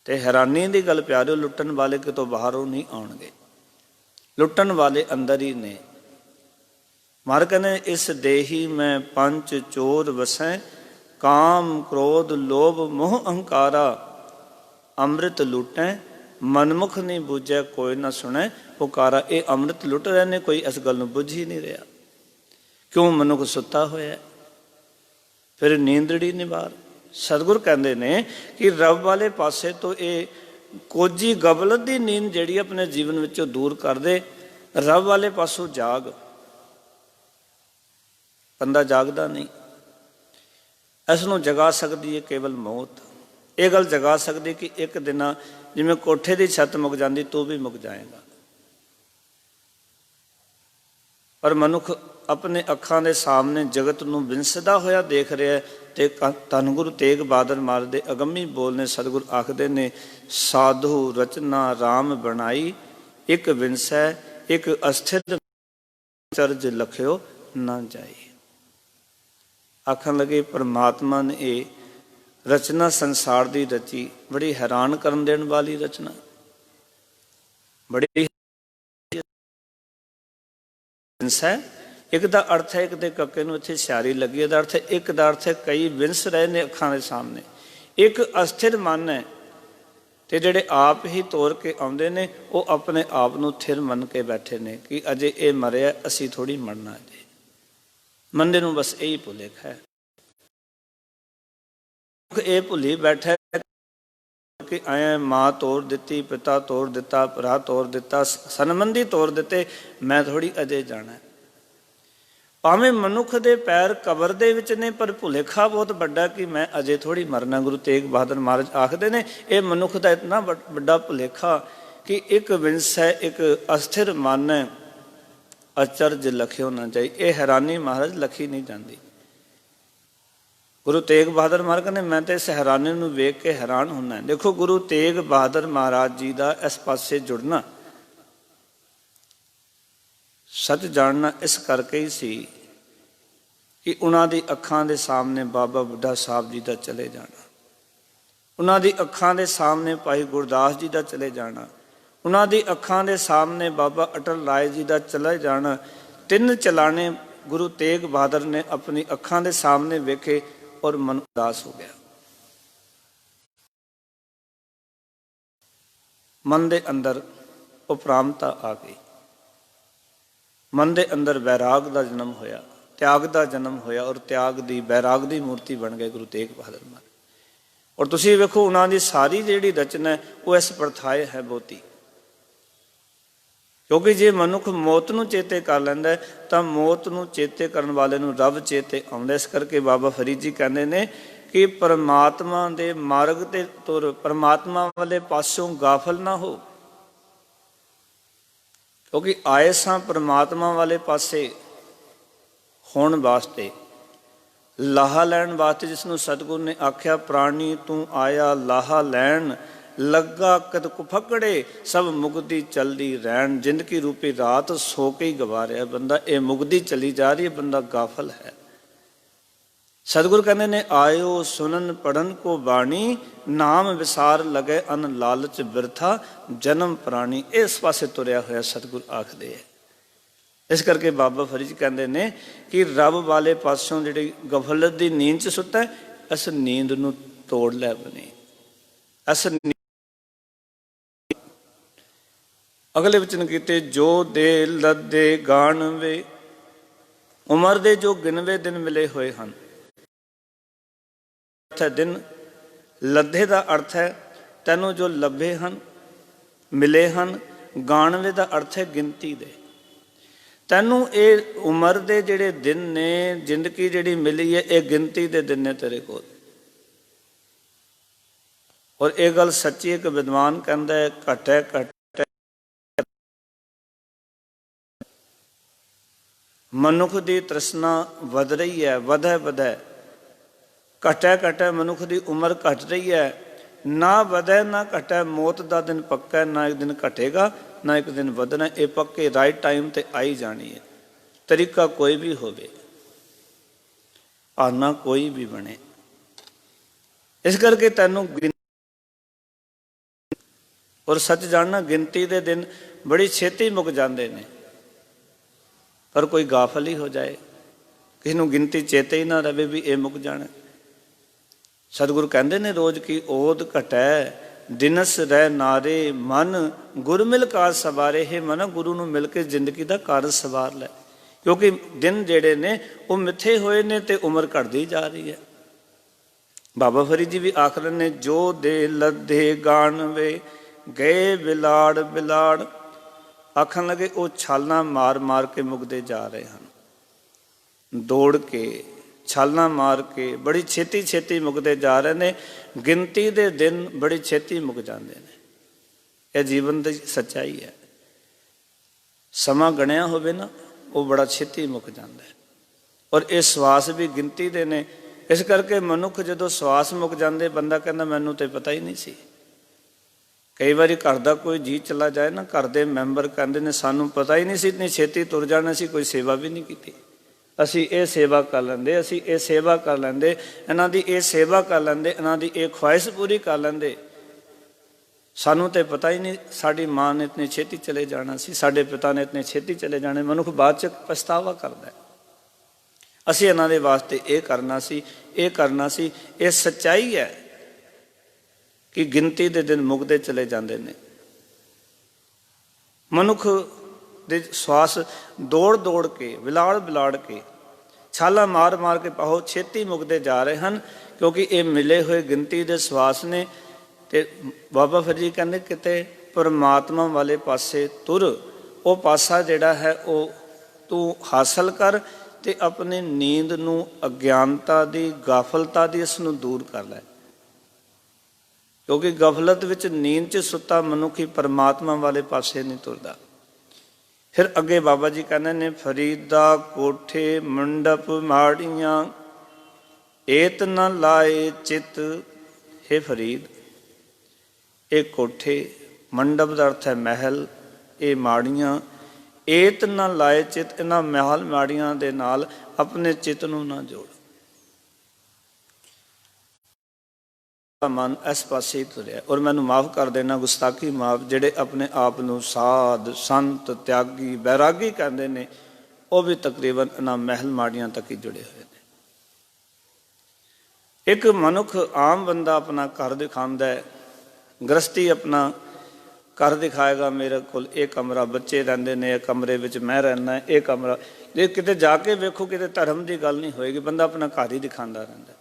ਤੇ ਹੈਰਾਨੀ ਦੀ ਗੱਲ ਪਿਆਰਿਓ, ਲੁੱਟਣ ਵਾਲੇ ਕਿਤੋਂ ਬਾਹਰੋਂ ਨਹੀਂ ਆਉਣਗੇ, ਲੁੱਟਣ ਵਾਲੇ ਅੰਦਰ ਹੀ ਨੇ। ਮਹਾਰਾਜ ਕਹਿੰਦੇ ਇਸ ਦੇਹੀ ਮੈਂ ਪੰਜ ਚੋਰ ਵਸੈ, ਕਾਮ ਕ੍ਰੋਧ ਲੋਭ ਮੋਹ ਅਹੰਕਾਰਾ, ਅੰਮ੍ਰਿਤ ਲੁੱਟੈ ਮਨਮੁਖ ਨਹੀਂ ਬੁੱਝੈ, ਕੋਈ ਨਾ ਸੁਣੈ ਪੁਕਾਰਾ। ਇਹ ਅੰਮ੍ਰਿਤ ਲੁੱਟ ਰਹੇ ਨੇ, ਕੋਈ ਇਸ ਗੱਲ ਨੂੰ ਬੁੱਝ ਹੀ ਨਹੀਂ ਰਿਹਾ। ਕਿਉਂ? ਮਨੁੱਖ ਸੁੱਤਾ ਹੋਇਆ। ਫਿਰ ਨੀਂਦੜੀ ਨਿਵਾਰ। ਸਤਿਗੁਰ ਕਹਿੰਦੇ ਨੇ ਕਿ ਰੱਬ ਵਾਲੇ ਪਾਸੇ ਤੋਂ ਇਹ ਕੋਝੀ ਗਫਲਤ ਦੀ ਨੀਂਦ ਜਿਹੜੀ ਆਪਣੇ ਜੀਵਨ ਵਿੱਚੋਂ ਦੂਰ ਕਰ ਦੇ। ਰੱਬ ਵਾਲੇ ਪਾਸੋਂ ਜਾਗ। ਬੰਦਾ ਜਾਗਦਾ ਨਹੀਂ। ਇਸ ਨੂੰ ਜਗਾ ਸਕਦੀ ਹੈ ਕੇਵਲ ਮੌਤ। ਇਹ ਗੱਲ ਜਗਾ ਸਕਦੀ ਕਿ ਇੱਕ ਦਿਨ ਜਿਵੇਂ ਕੋਠੇ ਦੀ ਛੱਤ ਮੁੱਕ ਜਾਂਦੀ, ਤੂੰ ਵੀ ਮੁੱਕ ਜਾਏਗਾ। ਪਰ ਮਨੁੱਖ ਆਪਣੇ ਅੱਖਾਂ ਦੇ ਸਾਹਮਣੇ ਜਗਤ ਨੂੰ ਵਿੰਸਦਾ ਹੋਇਆ ਦੇਖ ਰਿਹਾ। ਤੇ ਧੰਨ ਗੁਰੂ ਤੇਗ ਬਹਾਦਰ ਮਹਾਰਾਜ ਦੇ ਅਗੰਮੀ ਬੋਲ ਨੇ। ਸਤਿਗੁਰ ਆਖਦੇ ਨੇ ਸਾਧੂ ਰਚਨਾ ਰਾਮ ਬਣਾਈ, ਇੱਕ ਵਿੰਸੈ ਇੱਕ ਅਸਥਿਤ ਚਰਜ ਲਖਿਓ ਨਾ ਜਾਈ। ਆਖਣ ਲੱਗੇ ਪਰਮਾਤਮਾ ਨੇ ਇਹ ਰਚਨਾ ਸੰਸਾਰ ਦੀ ਰਚੀ, ਬੜੀ ਹੈਰਾਨ ਕਰਨ ਦੇਣ ਵਾਲੀ ਰਚਨਾ, ਬੜੀ ਹੈ। ਇੱਕ ਦਾ ਅਰਥ ਹੈ, ਇੱਕ ਦੇ ਕੱਕੇ ਨੂੰ ਇੱਥੇ ਸਿਆਰੀ ਲੱਗੀ, ਇਹਦਾ ਅਰਥ ਹੈ ਇੱਕ ਦਾ ਅਰਥ ਹੈ ਕਈ ਵਿੰਸ ਰਹੇ ਨੇ ਅੱਖਾਂ ਦੇ ਸਾਹਮਣੇ। ਇੱਕ ਅਸਥਿਰ ਮਨ ਹੈ, ਤੇ ਜਿਹੜੇ ਆਪ ਹੀ ਤੋਰ ਕੇ ਆਉਂਦੇ ਨੇ ਉਹ ਆਪਣੇ ਆਪ ਨੂੰ ਥਿਰ ਮੰਨ ਕੇ ਬੈਠੇ ਨੇ ਕਿ ਅਜੇ ਇਹ ਮਰਿਆ, ਅਸੀਂ ਥੋੜ੍ਹੀ ਮਰਨਾ। ਅਜੇ ਮੰਦੇ ਨੂੰ ਬਸ ਇਹੀ ਭੁਲੇਖਾ ਹੈ। ਇਹ ਭੁੱਲੀ ਬੈਠਾ ਕੇ ਆਇਆ, ਮਾਂ ਤੋਰ ਦਿੱਤੀ, ਪਿਤਾ ਤੋਰ ਦਿੱਤਾ, ਭਰਾ ਤੋਰ ਦਿੱਤਾ, ਸੰਬੰਧੀ ਤੋਰ ਦਿੱਤੇ, ਮੈਂ ਥੋੜ੍ਹੀ ਅਜੇ ਜਾਣਾ। ਭਾਵੇਂ ਮਨੁੱਖ ਦੇ ਪੈਰ ਕਬਰ ਦੇ ਵਿੱਚ ਨੇ, ਪਰ ਭੁਲੇਖਾ ਬਹੁਤ ਵੱਡਾ ਕਿ ਮੈਂ ਅਜੇ ਥੋੜ੍ਹੀ ਮਰਨਾ। ਗੁਰੂ ਤੇਗ ਬਹਾਦਰ ਮਹਾਰਾਜ ਆਖਦੇ ਨੇ ਇਹ ਮਨੁੱਖ ਦਾ ਇਤਨਾ ਵੱਡਾ ਭੁਲੇਖਾ ਕਿ ਇੱਕ ਵਿੰਸ ਹੈ, ਇੱਕ ਅਸਥਿਰ ਮਨ ਹੈ, ਅਚਰਜ ਲਖਿਓ ਨਾ ਜਾਈ। ਇਹ ਹੈਰਾਨੀ ਮਹਾਰਾਜ ਲਖੀ ਨਹੀਂ ਜਾਂਦੀ। ਗੁਰੂ ਤੇਗ ਬਹਾਦਰ ਮਹਾਰਾਜ ਕਹਿੰਦੇ ਮੈਂ ਤਾਂ ਇਸ ਹੈਰਾਨੀ ਨੂੰ ਵੇਖ ਕੇ ਹੈਰਾਨ ਹੁੰਦਾ। ਦੇਖੋ ਗੁਰੂ ਤੇਗ ਬਹਾਦਰ ਮਹਾਰਾਜ ਜੀ ਦਾ ਇਸ ਪਾਸੇ ਜੁੜਨਾ, ਸੱਚ ਜਾਣਨਾ ਇਸ ਕਰਕੇ ਹੀ ਸੀ ਕਿ ਉਹਨਾਂ ਦੀ ਅੱਖਾਂ ਦੇ ਸਾਹਮਣੇ ਬਾਬਾ ਬੁੱਢਾ ਸਾਹਿਬ ਜੀ ਦਾ ਚਲੇ ਜਾਣਾ, ਉਹਨਾਂ ਦੀ ਅੱਖਾਂ ਦੇ ਸਾਹਮਣੇ ਭਾਈ ਗੁਰਦਾਸ ਜੀ ਦਾ ਚਲੇ ਜਾਣਾ, ਉਹਨਾਂ ਦੀ ਅੱਖਾਂ ਦੇ ਸਾਹਮਣੇ ਬਾਬਾ ਅਟਲ ਰਾਏ ਜੀ ਦਾ ਚਲੇ ਜਾਣਾ। ਤਿੰਨ ਚਲਾਣੇ ਗੁਰੂ ਤੇਗ ਬਹਾਦਰ ਨੇ ਆਪਣੀ ਅੱਖਾਂ ਦੇ ਸਾਹਮਣੇ ਵੇਖੇ ਔਰ ਮਨ ਉਦਾਸ ਹੋ ਗਿਆ। ਮਨ ਦੇ ਅੰਦਰ ਉਪਰਾਮਤਾ ਆ ਗਈ, ਮਨ ਦੇ ਅੰਦਰ ਵੈਰਾਗ ਦਾ ਜਨਮ ਹੋਇਆ, ਤਿਆਗ ਦਾ ਜਨਮ ਹੋਇਆ ਔਰ ਤਿਆਗ ਦੀ ਵੈਰਾਗ ਦੀ ਮੂਰਤੀ ਬਣ ਗਏ ਗੁਰੂ ਤੇਗ ਬਹਾਦਰ ਮਹਾਰਾਜ। ਔਰ ਤੁਸੀਂ ਵੇਖੋ ਉਹਨਾਂ ਦੀ ਸਾਰੀ ਜਿਹੜੀ ਰਚਨਾ ਹੈ ਉਹ ਇਸ ਪਰਥਾਏ ਹੈ ਬਹੁਤੀ, ਕਿਉਂਕਿ ਜੇ ਮਨੁੱਖ ਮੌਤ ਨੂੰ ਚੇਤੇ ਕਰ ਲੈਂਦਾ ਤਾਂ ਮੌਤ ਨੂੰ ਚੇਤੇ ਕਰਨ ਵਾਲੇ ਨੂੰ ਰੱਬ ਚੇਤੇ ਆਉਂਦਾ। ਇਸ ਕਰਕੇ ਬਾਬਾ ਫਰੀਦ ਜੀ ਕਹਿੰਦੇ ਨੇ ਕਿ ਪਰਮਾਤਮਾ ਦੇ ਮਾਰਗ ਤੇ ਤੁਰ, ਪਰਮਾਤਮਾ ਵਾਲੇ ਪਾਸੋਂ ਗਾਫਲ ਨਾ ਹੋ, ਕਿਉਂਕਿ ਆਏ ਸਾਂ ਪਰਮਾਤਮਾ ਵਾਲੇ ਪਾਸੇ ਹੋਣ ਵਾਸਤੇ, ਲਾਹਾ ਲੈਣ ਵਾਸਤੇ, ਜਿਸ ਨੂੰ ਸਤਿਗੁਰੂ ਨੇ ਆਖਿਆ ਪ੍ਰਾਣੀ ਤੂੰ ਆਇਆ ਲਾਹਾ ਲੈਣ, ਲੱਗਾ ਕਦ ਕੁਫਕੜੇ ਸਭ ਮੁਕਦੀ ਚਲਦੀ ਰਹਿਣ। ਜ਼ਿੰਦਗੀ ਰੂਪੀ ਰਾਤ ਸੋ ਕੇ ਹੀ ਗਵਾ ਰਿਹਾ ਬੰਦਾ, ਇਹ ਮੁਕਦੀ ਚਲੀ ਜਾ ਰਹੀ ਹੈ, ਬੰਦਾ ਗਾਫਲ ਹੈ। ਸਤਿਗੁਰੂ ਕਹਿੰਦੇ ਨੇ ਆਇਓ ਸੁਨਨ ਪੜਨ ਕੋ ਬਾਣੀ, ਨਾਮ ਵਿਸਾਰ ਲਗੇ ਅਨ ਲਾਲਚ ਬਿਰਥਾ ਜਨਮ ਪ੍ਰਾਣੀ। ਇਸ ਪਾਸੇ ਤੁਰਿਆ ਹੋਇਆ ਸਤਿਗੁਰੂ ਆਖਦੇ ਹੈ। ਇਸ ਕਰਕੇ ਬਾਬਾ ਫਰੀਦ ਕਹਿੰਦੇ ਨੇ ਕਿ ਰੱਬ ਵਾਲੇ ਪਾਸੋਂ ਜਿਹੜੀ ਗਫਲਤ ਦੀ ਨੀਂਦ 'ਚ ਸੁੱਤਾ, ਇਸ ਨੀਂਦ ਨੂੰ ਤੋੜ ਲੈ ਬਣੇ। ਇਸ ਅਗਲੇ ਵਚਨ ਕੀਤੇ ਜੋ ਦੇ ਲੱਦੇ ਗਾਣ ਵੇ, ਉਮਰ ਦੇ ਜੋ ਗਿਣਵੇਂ ਦਿਨ ਮਿਲੇ ਹੋਏ ਹਨ। ਦਿਨ ਲੱਦੇ ਦਾ ਅਰਥ ਹੈ ਤੈਨੂੰ ਜੋ ਲੱਭੇ ਹਨ, ਮਿਲੇ ਹਨ। ਗਾਣਵੇਂ ਦਾ ਅਰਥ ਹੈ ਗਿਣਤੀ ਦੇ। ਤੈਨੂੰ ਇਹ ਉਮਰ ਦੇ ਜਿਹੜੇ ਦਿਨ ਨੇ, ਜ਼ਿੰਦਗੀ ਜਿਹੜੀ ਮਿਲੀ ਹੈ, ਇਹ ਗਿਣਤੀ ਦੇ ਦਿਨ ਨੇ ਤੇਰੇ ਕੋਲ। ਔਰ ਇਹ ਗੱਲ ਸੱਚੀ, ਇੱਕ ਵਿਦਵਾਨ ਕਹਿੰਦਾ ਹੈ ਘਟੈ ਘਟ ਮਨੁੱਖ ਦੀ ਤ੍ਰਿਸ਼ਨਾ ਵਧ ਰਹੀ ਹੈ, ਵਧੈ ਘਟੈ ਘਟੈ ਮਨੁੱਖ ਦੀ ਉਮਰ ਘਟ ਰਹੀ ਹੈ। ਨਾ ਵਧੈ ਨਾ ਘਟੈ, ਮੌਤ ਦਾ ਦਿਨ ਪੱਕਾ, ਨਾ ਇੱਕ ਦਿਨ ਘਟੇਗਾ ਨਾ ਇੱਕ ਦਿਨ ਵਧਣਾ। ਇਹ ਪੱਕੇ ਰਾਈਟ ਟਾਈਮ ਤੇ ਆਈ ਜਾਣੀ ਹੈ। ਤਰੀਕਾ ਕੋਈ ਵੀ ਹੋਵੇ, ਆਨਾ ਕੋਈ ਵੀ ਬਣੇ। ਇਸ ਕਰਕੇ ਤੈਨੂੰ ਔਰ ਸੱਚ ਜਾਣਨਾ, ਗਿਣਤੀ ਦੇ ਦਿਨ ਬੜੀ ਛੇਤੀ ਮੁੱਕ ਜਾਂਦੇ ਨੇ। ਪਰ ਕੋਈ ਗਾਫਲ ਹੀ ਹੋ ਜਾਏ, ਕਿਸੇ ਨੂੰ ਗਿਣਤੀ ਚੇਤੇ ਹੀ ਨਾ ਰਵੇ ਵੀ ਇਹ ਮੁੱਕ ਜਾਣਾ। ਸਤਿਗੁਰੂ ਕਹਿੰਦੇ ਨੇ ਰੋਜ਼ ਕੀ ਓਦ ਘਟੈ ਦਿਨਸ ਰਹਿ ਨਾਰੇ, ਮਨ ਗੁਰ ਮਿਲ ਕਾਰ ਸਵਾਰੇ। ਹੈ ਮਨ, ਗੁਰੂ ਨੂੰ ਮਿਲ ਕੇ ਜ਼ਿੰਦਗੀ ਦਾ ਕਾਰਜ ਸਵਾਰ ਲੈ, ਕਿਉਂਕਿ ਦਿਨ ਜਿਹੜੇ ਨੇ ਉਹ ਮਿੱਥੇ ਹੋਏ ਨੇ ਤੇ ਉਮਰ ਘਟਦੀ ਜਾ ਰਹੀ ਹੈ। ਬਾਬਾ ਫਰੀਦ ਜੀ ਵੀ ਆਖ ਰਹੇ ਨੇ ਜੋ ਦੇ ਲੱਦੇ ਗਾਣ ਵੇ, ਗਏ ਬਿਲਾੜ ਬਿਲਾੜ। ਆਖਣ ਲੱਗੇ ਉਹ ਛਾਲਾਂ ਮਾਰ ਮਾਰ ਕੇ ਮੁੱਕਦੇ ਜਾ ਰਹੇ ਹਨ, ਦੌੜ ਕੇ ਛਾਲਾਂ ਮਾਰ ਕੇ ਬੜੀ ਛੇਤੀ ਛੇਤੀ ਮੁੱਕਦੇ ਜਾ ਰਹੇ ਨੇ। ਗਿਣਤੀ ਦੇ ਦਿਨ ਬੜੀ ਛੇਤੀ ਮੁੱਕ ਜਾਂਦੇ ਨੇ। ਇਹ ਜੀਵਨ ਦੀ ਸੱਚਾਈ ਹੈ। ਸਮਾਂ ਗਣਿਆ ਹੋਵੇ ਨਾ, ਉਹ ਬੜਾ ਛੇਤੀ ਮੁੱਕ ਜਾਂਦਾ ਹੈ। ਔਰ ਇਹ ਸਵਾਸ ਵੀ ਗਿਣਤੀ ਦੇ ਨੇ। ਇਸ ਕਰਕੇ ਮਨੁੱਖ ਜਦੋਂ ਸਵਾਸ ਮੁੱਕ ਜਾਂਦੇ, ਬੰਦਾ ਕਹਿੰਦਾ ਮੈਨੂੰ ਤੇ ਪਤਾ ਹੀ ਨਹੀਂ ਸੀ। ਕਈ ਵਾਰੀ ਘਰ ਦਾ ਕੋਈ ਜੀਅ ਚਲਾ ਜਾਏ ਨਾ, ਘਰ ਦੇ ਮੈਂਬਰ ਕਹਿੰਦੇ ਨੇ ਸਾਨੂੰ ਪਤਾ ਹੀ ਨਹੀਂ ਸੀ ਇਤਨੀ ਛੇਤੀ ਤੁਰ ਜਾਣਾ, ਸੀ ਕੋਈ ਸੇਵਾ ਵੀ ਨਹੀਂ ਕੀਤੀ। ਅਸੀਂ ਇਹ ਸੇਵਾ ਕਰ ਲੈਂਦੇ, ਅਸੀਂ ਇਹ ਸੇਵਾ ਕਰ ਲੈਂਦੇ, ਇਹਨਾਂ ਦੀ ਇਹ ਸੇਵਾ ਕਰ ਲੈਂਦੇ, ਇਹਨਾਂ ਦੀ ਇਹ ਖੁਆਇਸ਼ ਪੂਰੀ ਕਰ ਲੈਂਦੇ। ਸਾਨੂੰ ਤੇ ਪਤਾ ਹੀ ਨਹੀਂ ਸਾਡੀ ਮਾਂ ਨੇ ਇਤਨੀ ਛੇਤੀ ਚਲੇ ਜਾਣਾ ਸੀ, ਸਾਡੇ ਪਿਤਾ ਨੇ ਇਤਨੇ ਛੇਤੀ ਚਲੇ ਜਾਣੇ। ਮਨੁੱਖ ਬਾਅਦ 'ਚ ਪਛਤਾਵਾ ਕਰਦਾ, ਅਸੀਂ ਇਹਨਾਂ ਦੇ ਵਾਸਤੇ ਇਹ ਕਰਨਾ ਸੀ, ਇਹ ਕਰਨਾ ਸੀ। ਇਹ ਸੱਚਾਈ ਹੈ ਕਿ ਗਿਣਤੀ ਦੇ ਦਿਨ ਮੁੱਕਦੇ ਚਲੇ ਜਾਂਦੇ ਨੇ। ਮਨੁੱਖ ਦੇ ਸਵਾਸ ਦੌੜ ਦੌੜ ਕੇ, ਵਿਲਾੜ ਵਿਲਾੜ ਕੇ, ਛਾਲਾਂ ਮਾਰ ਮਾਰ ਕੇ ਬਹੁਤ ਛੇਤੀ ਮੁੱਕਦੇ ਜਾ ਰਹੇ ਹਨ, ਕਿਉਂਕਿ ਇਹ ਮਿਲੇ ਹੋਏ ਗਿਣਤੀ ਦੇ ਸਵਾਸ ਨੇ। ਤੇ ਬਾਬਾ ਫਰੀਦ ਜੀ ਕਹਿੰਦੇ ਕਿਤੇ ਪਰਮਾਤਮਾ ਵਾਲੇ ਪਾਸੇ ਤੁਰ, ਉਹ ਪਾਸਾ ਜਿਹੜਾ ਹੈ ਉਹ ਤੂੰ ਹਾਸਲ ਕਰ ਤੇ ਆਪਣੀ ਨੀਂਦ ਨੂੰ, ਅਗਿਆਨਤਾ ਦੀ, ਗਾਫਲਤਾ ਦੀ, ਇਸ ਨੂੰ ਦੂਰ ਕਰ ਲੈ। ਕਿਉਂਕਿ ਗਫਲਤ ਵਿੱਚ ਨੀਂਦ 'ਚ ਸੁੱਤਾ ਮਨੁੱਖ ਹੀ ਪਰਮਾਤਮਾ ਵਾਲੇ ਪਾਸੇ ਨਹੀਂ ਤੁਰਦਾ। ਫਿਰ ਅੱਗੇ ਬਾਬਾ ਜੀ ਕਹਿੰਦੇ ਨੇ, ਫਰੀਦਾ ਕੋਠੇ ਮੰਡਪ ਮਾੜੀਆਂ ਏਤ ਨ ਲਾਏ ਚਿਤ। ਹੇ ਫਰੀਦ, ਇਹ ਕੋਠੇ, ਮੰਡਪ ਦਾ ਅਰਥ ਹੈ ਮਹਿਲ, ਇਹ ਮਾੜੀਆਂ, ਏਤ ਨ ਲਾਏ ਚਿਤ, ਇਹਨਾਂ ਮਹਿਲ ਮਾੜੀਆਂ ਦੇ ਨਾਲ ਆਪਣੇ ਚਿੱਤ ਨੂੰ ਨਾ ਜੋੜ। ਮਨ ਇਸ ਪਾਸੇ ਹੀ ਤੁਰਿਆ। ਔਰ ਮੈਨੂੰ ਮਾਫ ਕਰ ਦੇਣਾ, ਗੁਸਤਾਖੀ ਮਾਫ, ਜਿਹੜੇ ਆਪਣੇ ਆਪ ਨੂੰ ਸਾਧ, ਸੰਤ, ਤਿਆਗੀ, ਬੈਰਾਗੀ ਕਹਿੰਦੇ ਨੇ, ਉਹ ਵੀ ਤਕਰੀਬਨ ਇਹਨਾਂ ਮਹਿਲ ਮਾੜੀਆਂ ਤੱਕ ਹੀ ਜੁੜੇ ਹੋਏ ਨੇ। ਇੱਕ ਮਨੁੱਖ, ਆਮ ਬੰਦਾ ਆਪਣਾ ਘਰ ਦਿਖਾਉਂਦਾ ਹੈ, ਗ੍ਰਸਤੀ ਆਪਣਾ ਘਰ ਦਿਖਾਏਗਾ, ਮੇਰੇ ਕੋਲ ਇਹ ਕਮਰਾ, ਬੱਚੇ ਰਹਿੰਦੇ ਨੇ, ਇਹ ਕਮਰੇ ਵਿੱਚ ਮੈਂ ਰਹਿੰਦਾ, ਇਹ ਕਮਰਾ। ਜੇ ਕਿਤੇ ਜਾ ਕੇ ਵੇਖੋ, ਕਿਤੇ ਧਰਮ ਦੀ ਗੱਲ ਨਹੀਂ ਹੋਏਗੀ, ਬੰਦਾ ਆਪਣਾ ਘਰ ਹੀ ਦਿਖਾਉਂਦਾ ਰਹਿੰਦਾ।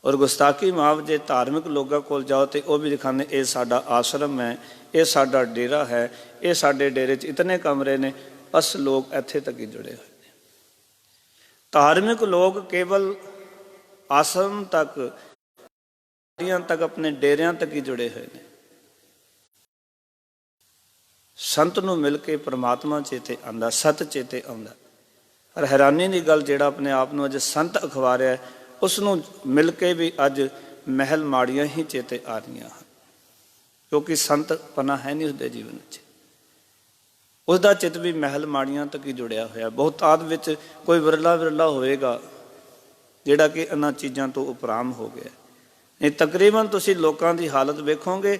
ਔਰ ਗੁਸਤਾਖੀ ਮਾਫ, ਜੇ ਧਾਰਮਿਕ ਲੋਕਾਂ ਕੋਲ ਜਾਓ ਤੇ ਉਹ ਵੀ ਦਿਖਾਉਂਦੇ, ਇਹ ਸਾਡਾ ਆਸ਼ਰਮ ਹੈ, ਇਹ ਸਾਡਾ ਡੇਰਾ ਹੈ, ਇਹ ਸਾਡੇ ਡੇਰੇ 'ਚ ਇਤਨੇ ਕਮਰੇ ਨੇ। ਬਸ ਲੋਕ ਇੱਥੇ ਤੱਕ ਹੀ ਜੁੜੇ ਹੋਏ ਨੇ। ਧਾਰਮਿਕ ਲੋਕ ਕੇਵਲ ਆਸ਼ਰਮ ਤੱਕ, ਤੱਕ, ਆਪਣੇ ਡੇਰਿਆਂ ਤੱਕ ਹੀ ਜੁੜੇ ਹੋਏ ਨੇ। ਸੰਤ ਨੂੰ ਮਿਲ ਕੇ ਪਰਮਾਤਮਾ ਚੇਤੇ ਆਉਂਦਾ, ਸਤ ਚੇਤੇ ਆਉਂਦਾ। ਪਰ ਹੈਰਾਨੀ ਦੀ ਗੱਲ, ਜਿਹੜਾ ਆਪਣੇ ਆਪ ਨੂੰ ਅਜੇ ਸੰਤ ਅਖਵਾਰਿਆ, ਉਸ ਨੂੰ ਮਿਲ ਕੇ ਵੀ ਅੱਜ ਮਹਿਲ ਮਾੜੀਆਂ ਹੀ ਚੇਤੇ ਆ ਰਹੀਆਂ ਹਨ। ਕਿਉਂਕਿ ਸੰਤ ਪਨਾ ਹੈ ਨਹੀਂ ਉਸਦੇ ਜੀਵਨ 'ਚ, ਉਸਦਾ ਚਿੱਤ ਵੀ ਮਹਿਲ ਮਾੜੀਆਂ ਤੱਕ ਹੀ ਜੁੜਿਆ ਹੋਇਆ। ਬਹੁਤਾਤ ਵਿੱਚ ਕੋਈ ਵਿਰਲਾ ਵਿਰਲਾ ਹੋਵੇਗਾ ਜਿਹੜਾ ਕਿ ਇਹਨਾਂ ਚੀਜ਼ਾਂ ਤੋਂ ਉਪਰਾਮ ਹੋ ਗਿਆ। ਨਹੀਂ, ਤਕਰੀਬਨ ਤੁਸੀਂ ਲੋਕਾਂ ਦੀ ਹਾਲਤ ਵੇਖੋਗੇ,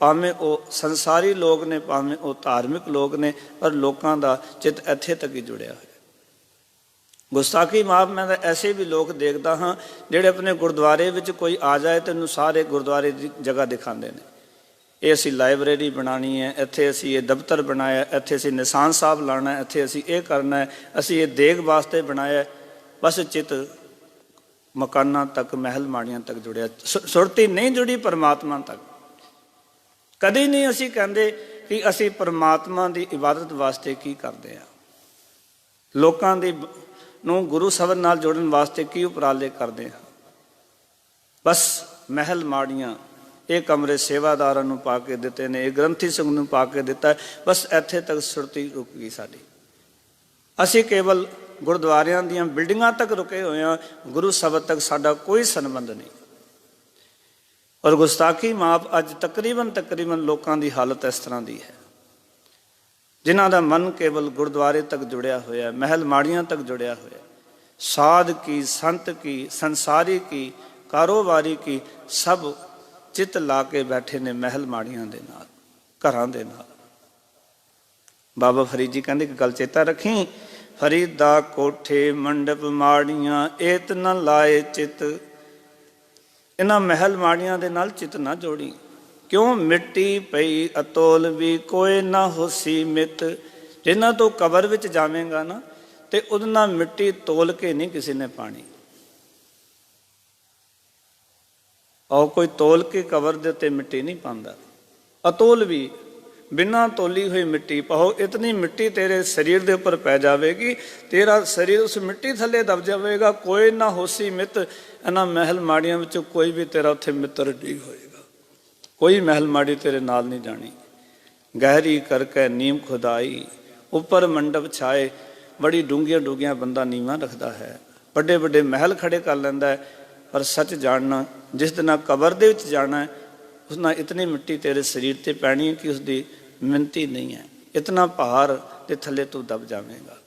ਭਾਵੇਂ ਉਹ ਸੰਸਾਰੀ ਲੋਕ ਨੇ, ਭਾਵੇਂ ਉਹ ਧਾਰਮਿਕ ਲੋਕ ਨੇ, ਪਰ ਲੋਕਾਂ ਦਾ ਚਿੱਤ ਇੱਥੇ ਤੱਕ ਹੀ ਜੁੜਿਆ ਹੋਇਆ। ਗੁਸਤਾਖੀ ਮਾਫ, ਮੈਂ ਤਾਂ ਐਸੇ ਵੀ ਲੋਕ ਦੇਖਦਾ ਹਾਂ ਜਿਹੜੇ ਆਪਣੇ ਗੁਰਦੁਆਰੇ ਵਿੱਚ ਕੋਈ ਆ ਜਾਏ ਤੇ ਉਹਨੂੰ ਸਾਰੇ ਗੁਰਦੁਆਰੇ ਦੀ ਜਗ੍ਹਾ ਦਿਖਾਉਂਦੇ ਨੇ। ਇਹ ਅਸੀਂ ਲਾਇਬ੍ਰੇਰੀ ਬਣਾਉਣੀ ਹੈ, ਇੱਥੇ ਅਸੀਂ ਇਹ ਦਫ਼ਤਰ ਬਣਾਇਆ, ਇੱਥੇ ਅਸੀਂ ਨਿਸ਼ਾਨ ਸਾਹਿਬ ਲਾਉਣਾ, ਇੱਥੇ ਅਸੀਂ ਇਹ ਕਰਨਾ ਹੈ, ਅਸੀਂ ਇਹ ਦੇਗ ਵਾਸਤੇ ਬਣਾਇਆ। ਬਸ ਚਿੱਤ ਮਕਾਨਾਂ ਤੱਕ, ਮਹਿਲ ਮਾੜੀਆਂ ਤੱਕ ਜੁੜਿਆ, ਸੁਰਤੀ ਨਹੀਂ ਜੁੜੀ ਪਰਮਾਤਮਾ ਤੱਕ। ਕਦੇ ਨਹੀਂ ਅਸੀਂ ਕਹਿੰਦੇ ਕਿ ਅਸੀਂ ਪਰਮਾਤਮਾ ਦੀ ਇਬਾਦਤ ਵਾਸਤੇ ਕੀ ਕਰਦੇ ਹਾਂ, ਲੋਕਾਂ ਦੀ ਨੂੰ ਗੁਰੂ ਸ਼ਬਦ ਨਾਲ ਜੋੜਨ ਵਾਸਤੇ ਕੀ ਉਪਰਾਲੇ ਕਰਦੇ ਹਾਂ। ਬਸ ਮਹਿਲ ਮਾੜੀਆਂ, ਇਹ ਕਮਰੇ ਸੇਵਾਦਾਰਾਂ ਨੂੰ ਪਾ ਕੇ ਦਿੱਤੇ ਨੇ, ਇਹ ਗ੍ਰੰਥੀ ਸਿੰਘ ਨੂੰ ਪਾ ਕੇ ਦਿੱਤਾ। ਬਸ ਇੱਥੇ ਤੱਕ ਸੁਰਤੀ ਰੁਕ ਗਈ ਸਾਡੀ। ਅਸੀਂ ਕੇਵਲ ਗੁਰਦੁਆਰਿਆਂ ਦੀਆਂ ਬਿਲਡਿੰਗਾਂ ਤੱਕ ਰੁਕੇ ਹੋਏ ਹਾਂ, ਗੁਰੂ ਸ਼ਬਦ ਤੱਕ ਸਾਡਾ ਕੋਈ ਸੰਬੰਧ ਨਹੀਂ। ਔਰ ਗੁਸਤਾਖੀ ਮਾਫ, ਅੱਜ ਤਕਰੀਬਨ ਲੋਕਾਂ ਦੀ ਹਾਲਤ ਇਸ ਤਰ੍ਹਾਂ ਦੀ ਹੈ, ਜਿਨ੍ਹਾਂ ਦਾ ਮਨ ਕੇਵਲ ਗੁਰਦੁਆਰੇ ਤੱਕ ਜੁੜਿਆ ਹੋਇਆ, ਮਹਿਲ ਮਾੜੀਆਂ ਤੱਕ ਜੁੜਿਆ ਹੋਇਆ। ਸਾਧ ਕੀ, ਸੰਤ ਕੀ, ਸੰਸਾਰੀ ਕੀ, ਕਾਰੋਬਾਰੀ ਕੀ, ਸਭ ਚਿੱਤ ਲਾ ਕੇ ਬੈਠੇ ਨੇ ਮਹਿਲ ਮਾੜੀਆਂ ਦੇ ਨਾਲ, ਘਰਾਂ ਦੇ ਨਾਲ। ਬਾਬਾ ਫਰੀਦ ਜੀ ਕਹਿੰਦੇ ਇੱਕ ਗੱਲ ਚੇਤਾ ਰੱਖੀ, ਫਰੀਦਾ ਕੋਠੇ ਮੰਡਪ ਮਾੜੀਆਂ ਏਤ ਨ ਲਾਏ ਚਿੱਤ। ਇਹਨਾਂ ਮਹਿਲ ਮਾੜੀਆਂ ਦੇ ਨਾਲ ਚਿੱਤ ਨਾ ਜੋੜੀ। ਕਿਉਂ? ਮਿੱਟੀ ਪਈ ਅਤੋਲ ਵੀ ਕੋਈ ਨਾ ਹੋਸੀ ਮਿੱਤ। ਜਿਨ੍ਹਾਂ ਤੋਂ ਕਬਰ ਵਿੱਚ ਜਾਵੇਂਗਾ ਨਾ, ਤੇ ਉਹਦੇ ਨਾਲ ਮਿੱਟੀ ਤੋਲ ਕੇ ਨਹੀਂ ਕਿਸੇ ਨੇ ਪਾਣੀ। ਔਰ ਕੋਈ ਤੋਲ ਕੇ ਕਬਰ ਦੇ ਉੱਤੇ ਮਿੱਟੀ ਨਹੀਂ ਪਾਉਂਦਾ। ਅਤੋਲ ਵੀ, ਬਿਨਾਂ ਤੋਲੀ ਹੋਈ ਮਿੱਟੀ ਪਾਓ, ਇਤਨੀ ਮਿੱਟੀ ਤੇਰੇ ਸਰੀਰ ਦੇ ਉੱਪਰ ਪੈ ਜਾਵੇਗੀ, ਤੇਰਾ ਸਰੀਰ ਉਸ ਮਿੱਟੀ ਥੱਲੇ ਦਬ ਜਾਵੇਗਾ। ਕੋਈ ਨਾ ਹੋਸੀ ਮਿੱਤ। ਇਹਨਾਂ ਮਹਿਲ ਮਾੜੀਆਂ ਵਿੱਚੋਂ ਕੋਈ ਵੀ ਤੇਰਾ ਉੱਥੇ ਮਿੱਤਰ ਨਹੀਂ ਹੋਏਗਾ। ਕੋਈ ਮਹਿਲ ਮਾੜੀ ਤੇਰੇ ਨਾਲ ਨਹੀਂ ਜਾਣੀ। ਗਹਿਰੀ ਕਰਕੇ ਨੀਮ ਖੁਦਾਈ, ਉੱਪਰ ਮੰਡਪ ਛਾਏ। ਬੜੀ ਡੂੰਘੀਆਂ ਡੂੰਘੀਆਂ ਬੰਦਾ ਨੀਵਾਂ ਰੱਖਦਾ ਹੈ, ਵੱਡੇ ਵੱਡੇ ਮਹਿਲ ਖੜੇ ਕਰ ਲੈਂਦਾ ਹੈ, ਪਰ ਸੱਚ ਜਾਣਨਾ, ਜਿਸ ਦਿਨ ਕਬਰ ਦੇ ਵਿੱਚ ਜਾਣਾ, ਉਸ ਨਾਲ ਇਤਨੀ ਮਿੱਟੀ ਤੇਰੇ ਸਰੀਰ ਤੇ ਪੈਣੀ ਹੈ ਕਿ ਉਸਦੀ ਮਿਣਤੀ ਨਹੀਂ ਹੈ। ਇਤਨਾ ਭਾਰ ਦੇ ਥੱਲੇ ਤੂੰ ਦਬ ਜਾਵੇਂਗਾ।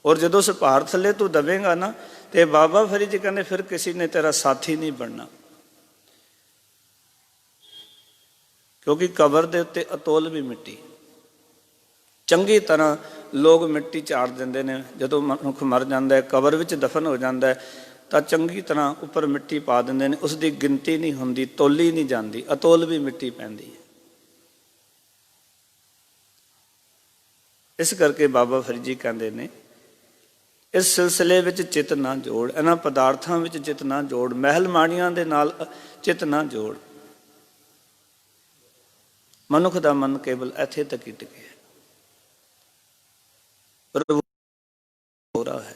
ਔਰ ਜਦੋਂ ਉਸ ਭਾਰ ਥੱਲੇ ਤੂੰ ਦਬੇਂਗਾ ਨਾ, ਤੇ ਬਾਬਾ ਫਰੀਦ ਜੀ ਕਹਿੰਦੇ ਫਿਰ ਕਿਸੇ ਨੇ ਤੇਰਾ ਸਾਥੀ ਨਹੀਂ ਬਣਨਾ। ਕਿਉਂਕਿ ਕਬਰ ਦੇ ਉੱਤੇ ਅਤੋਲ ਵੀ ਮਿੱਟੀ, ਚੰਗੀ ਤਰ੍ਹਾਂ ਲੋਕ ਮਿੱਟੀ ਝਾੜ ਦਿੰਦੇ ਨੇ। ਜਦੋਂ ਮਨੁੱਖ ਮਰ ਜਾਂਦਾ ਹੈ, ਕਬਰ ਵਿੱਚ ਦਫਨ ਹੋ ਜਾਂਦਾ ਹੈ, ਤਾਂ ਚੰਗੀ ਤਰ੍ਹਾਂ ਉੱਪਰ ਮਿੱਟੀ ਪਾ ਦਿੰਦੇ ਨੇ। ਉਸ ਦੀ ਗਿਣਤੀ ਨਹੀਂ ਹੁੰਦੀ, ਤੋਲੀ ਨਹੀਂ ਜਾਂਦੀ, ਅਤੋਲ ਵੀ ਮਿੱਟੀ ਪੈਂਦੀ ਹੈ। ਇਸ ਕਰਕੇ ਬਾਬਾ ਫਰੀਦ ਜੀ ਕਹਿੰਦੇ ਨੇ, ਇਸ ਸਿਲਸਿਲੇ ਵਿੱਚ ਚਿੱਤ ਨਾ ਜੋੜ, ਇਹਨਾਂ ਪਦਾਰਥਾਂ ਵਿੱਚ ਚਿੱਤ ਨਾ ਜੋੜ, ਮਹਿਲ ਮਾੜੀਆਂ ਦੇ ਨਾਲ ਚਿੱਤ ਨਾ ਜੋੜ। ਮਨੁੱਖ ਦਾ ਮਨ ਕੇਵਲ ਇੱਥੇ ਤੱਕ ਹੀ ਟਿਕਿਆ ਪਰ ਹੋ ਰਹਾ ਹੈ,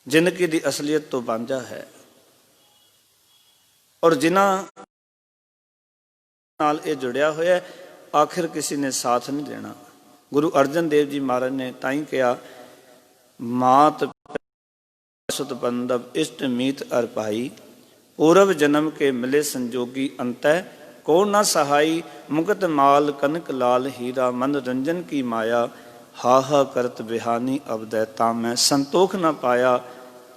ਜ਼ਿੰਦਗੀ ਦੀ ਅਸਲੀਅਤ ਤੋਂ ਵਾਂਝਾ ਹੈ। ਔਰ ਜਿਨ੍ਹਾਂ ਨਾਲ ਇਹ ਜੁੜਿਆ ਹੋਇਆ ਆਖਿਰ ਕਿਸੇ ਨੇ ਸਾਥ ਨਹੀਂ ਦੇਣਾ। ਗੁਰੂ ਅਰਜਨ ਦੇਵ ਜੀ ਮਹਾਰਾਜ ਨੇ ਤਾਂ ਹੀ ਕਿਹਾ, ਮਾਤ ਸੁਤ ਬੰਦਵ ਇਸ਼ਟ ਮੀਤ ਅਰ ਭਾਈ, ਪੂਰਵ ਜਨਮ ਕੇ ਮਿਲੇ ਸੰਜੋਗੀ ਅੰਤੈ, ਕੋ ਨਾ ਸਹਾਈ ਮੁਕਤ ਮਾਲ ਕਨਕ ਲਾਲ ਹੀਰਾ, ਮਨ ਰੰਜਨ ਕੀ ਮਾਇਆ ਹਾ ਕਰਤ ਬਿਹਾਨੀ ਅਬਦੈ, ਤਾਂ ਮੈਂ ਸੰਤੋਖ ਨਾ ਪਾਇਆ,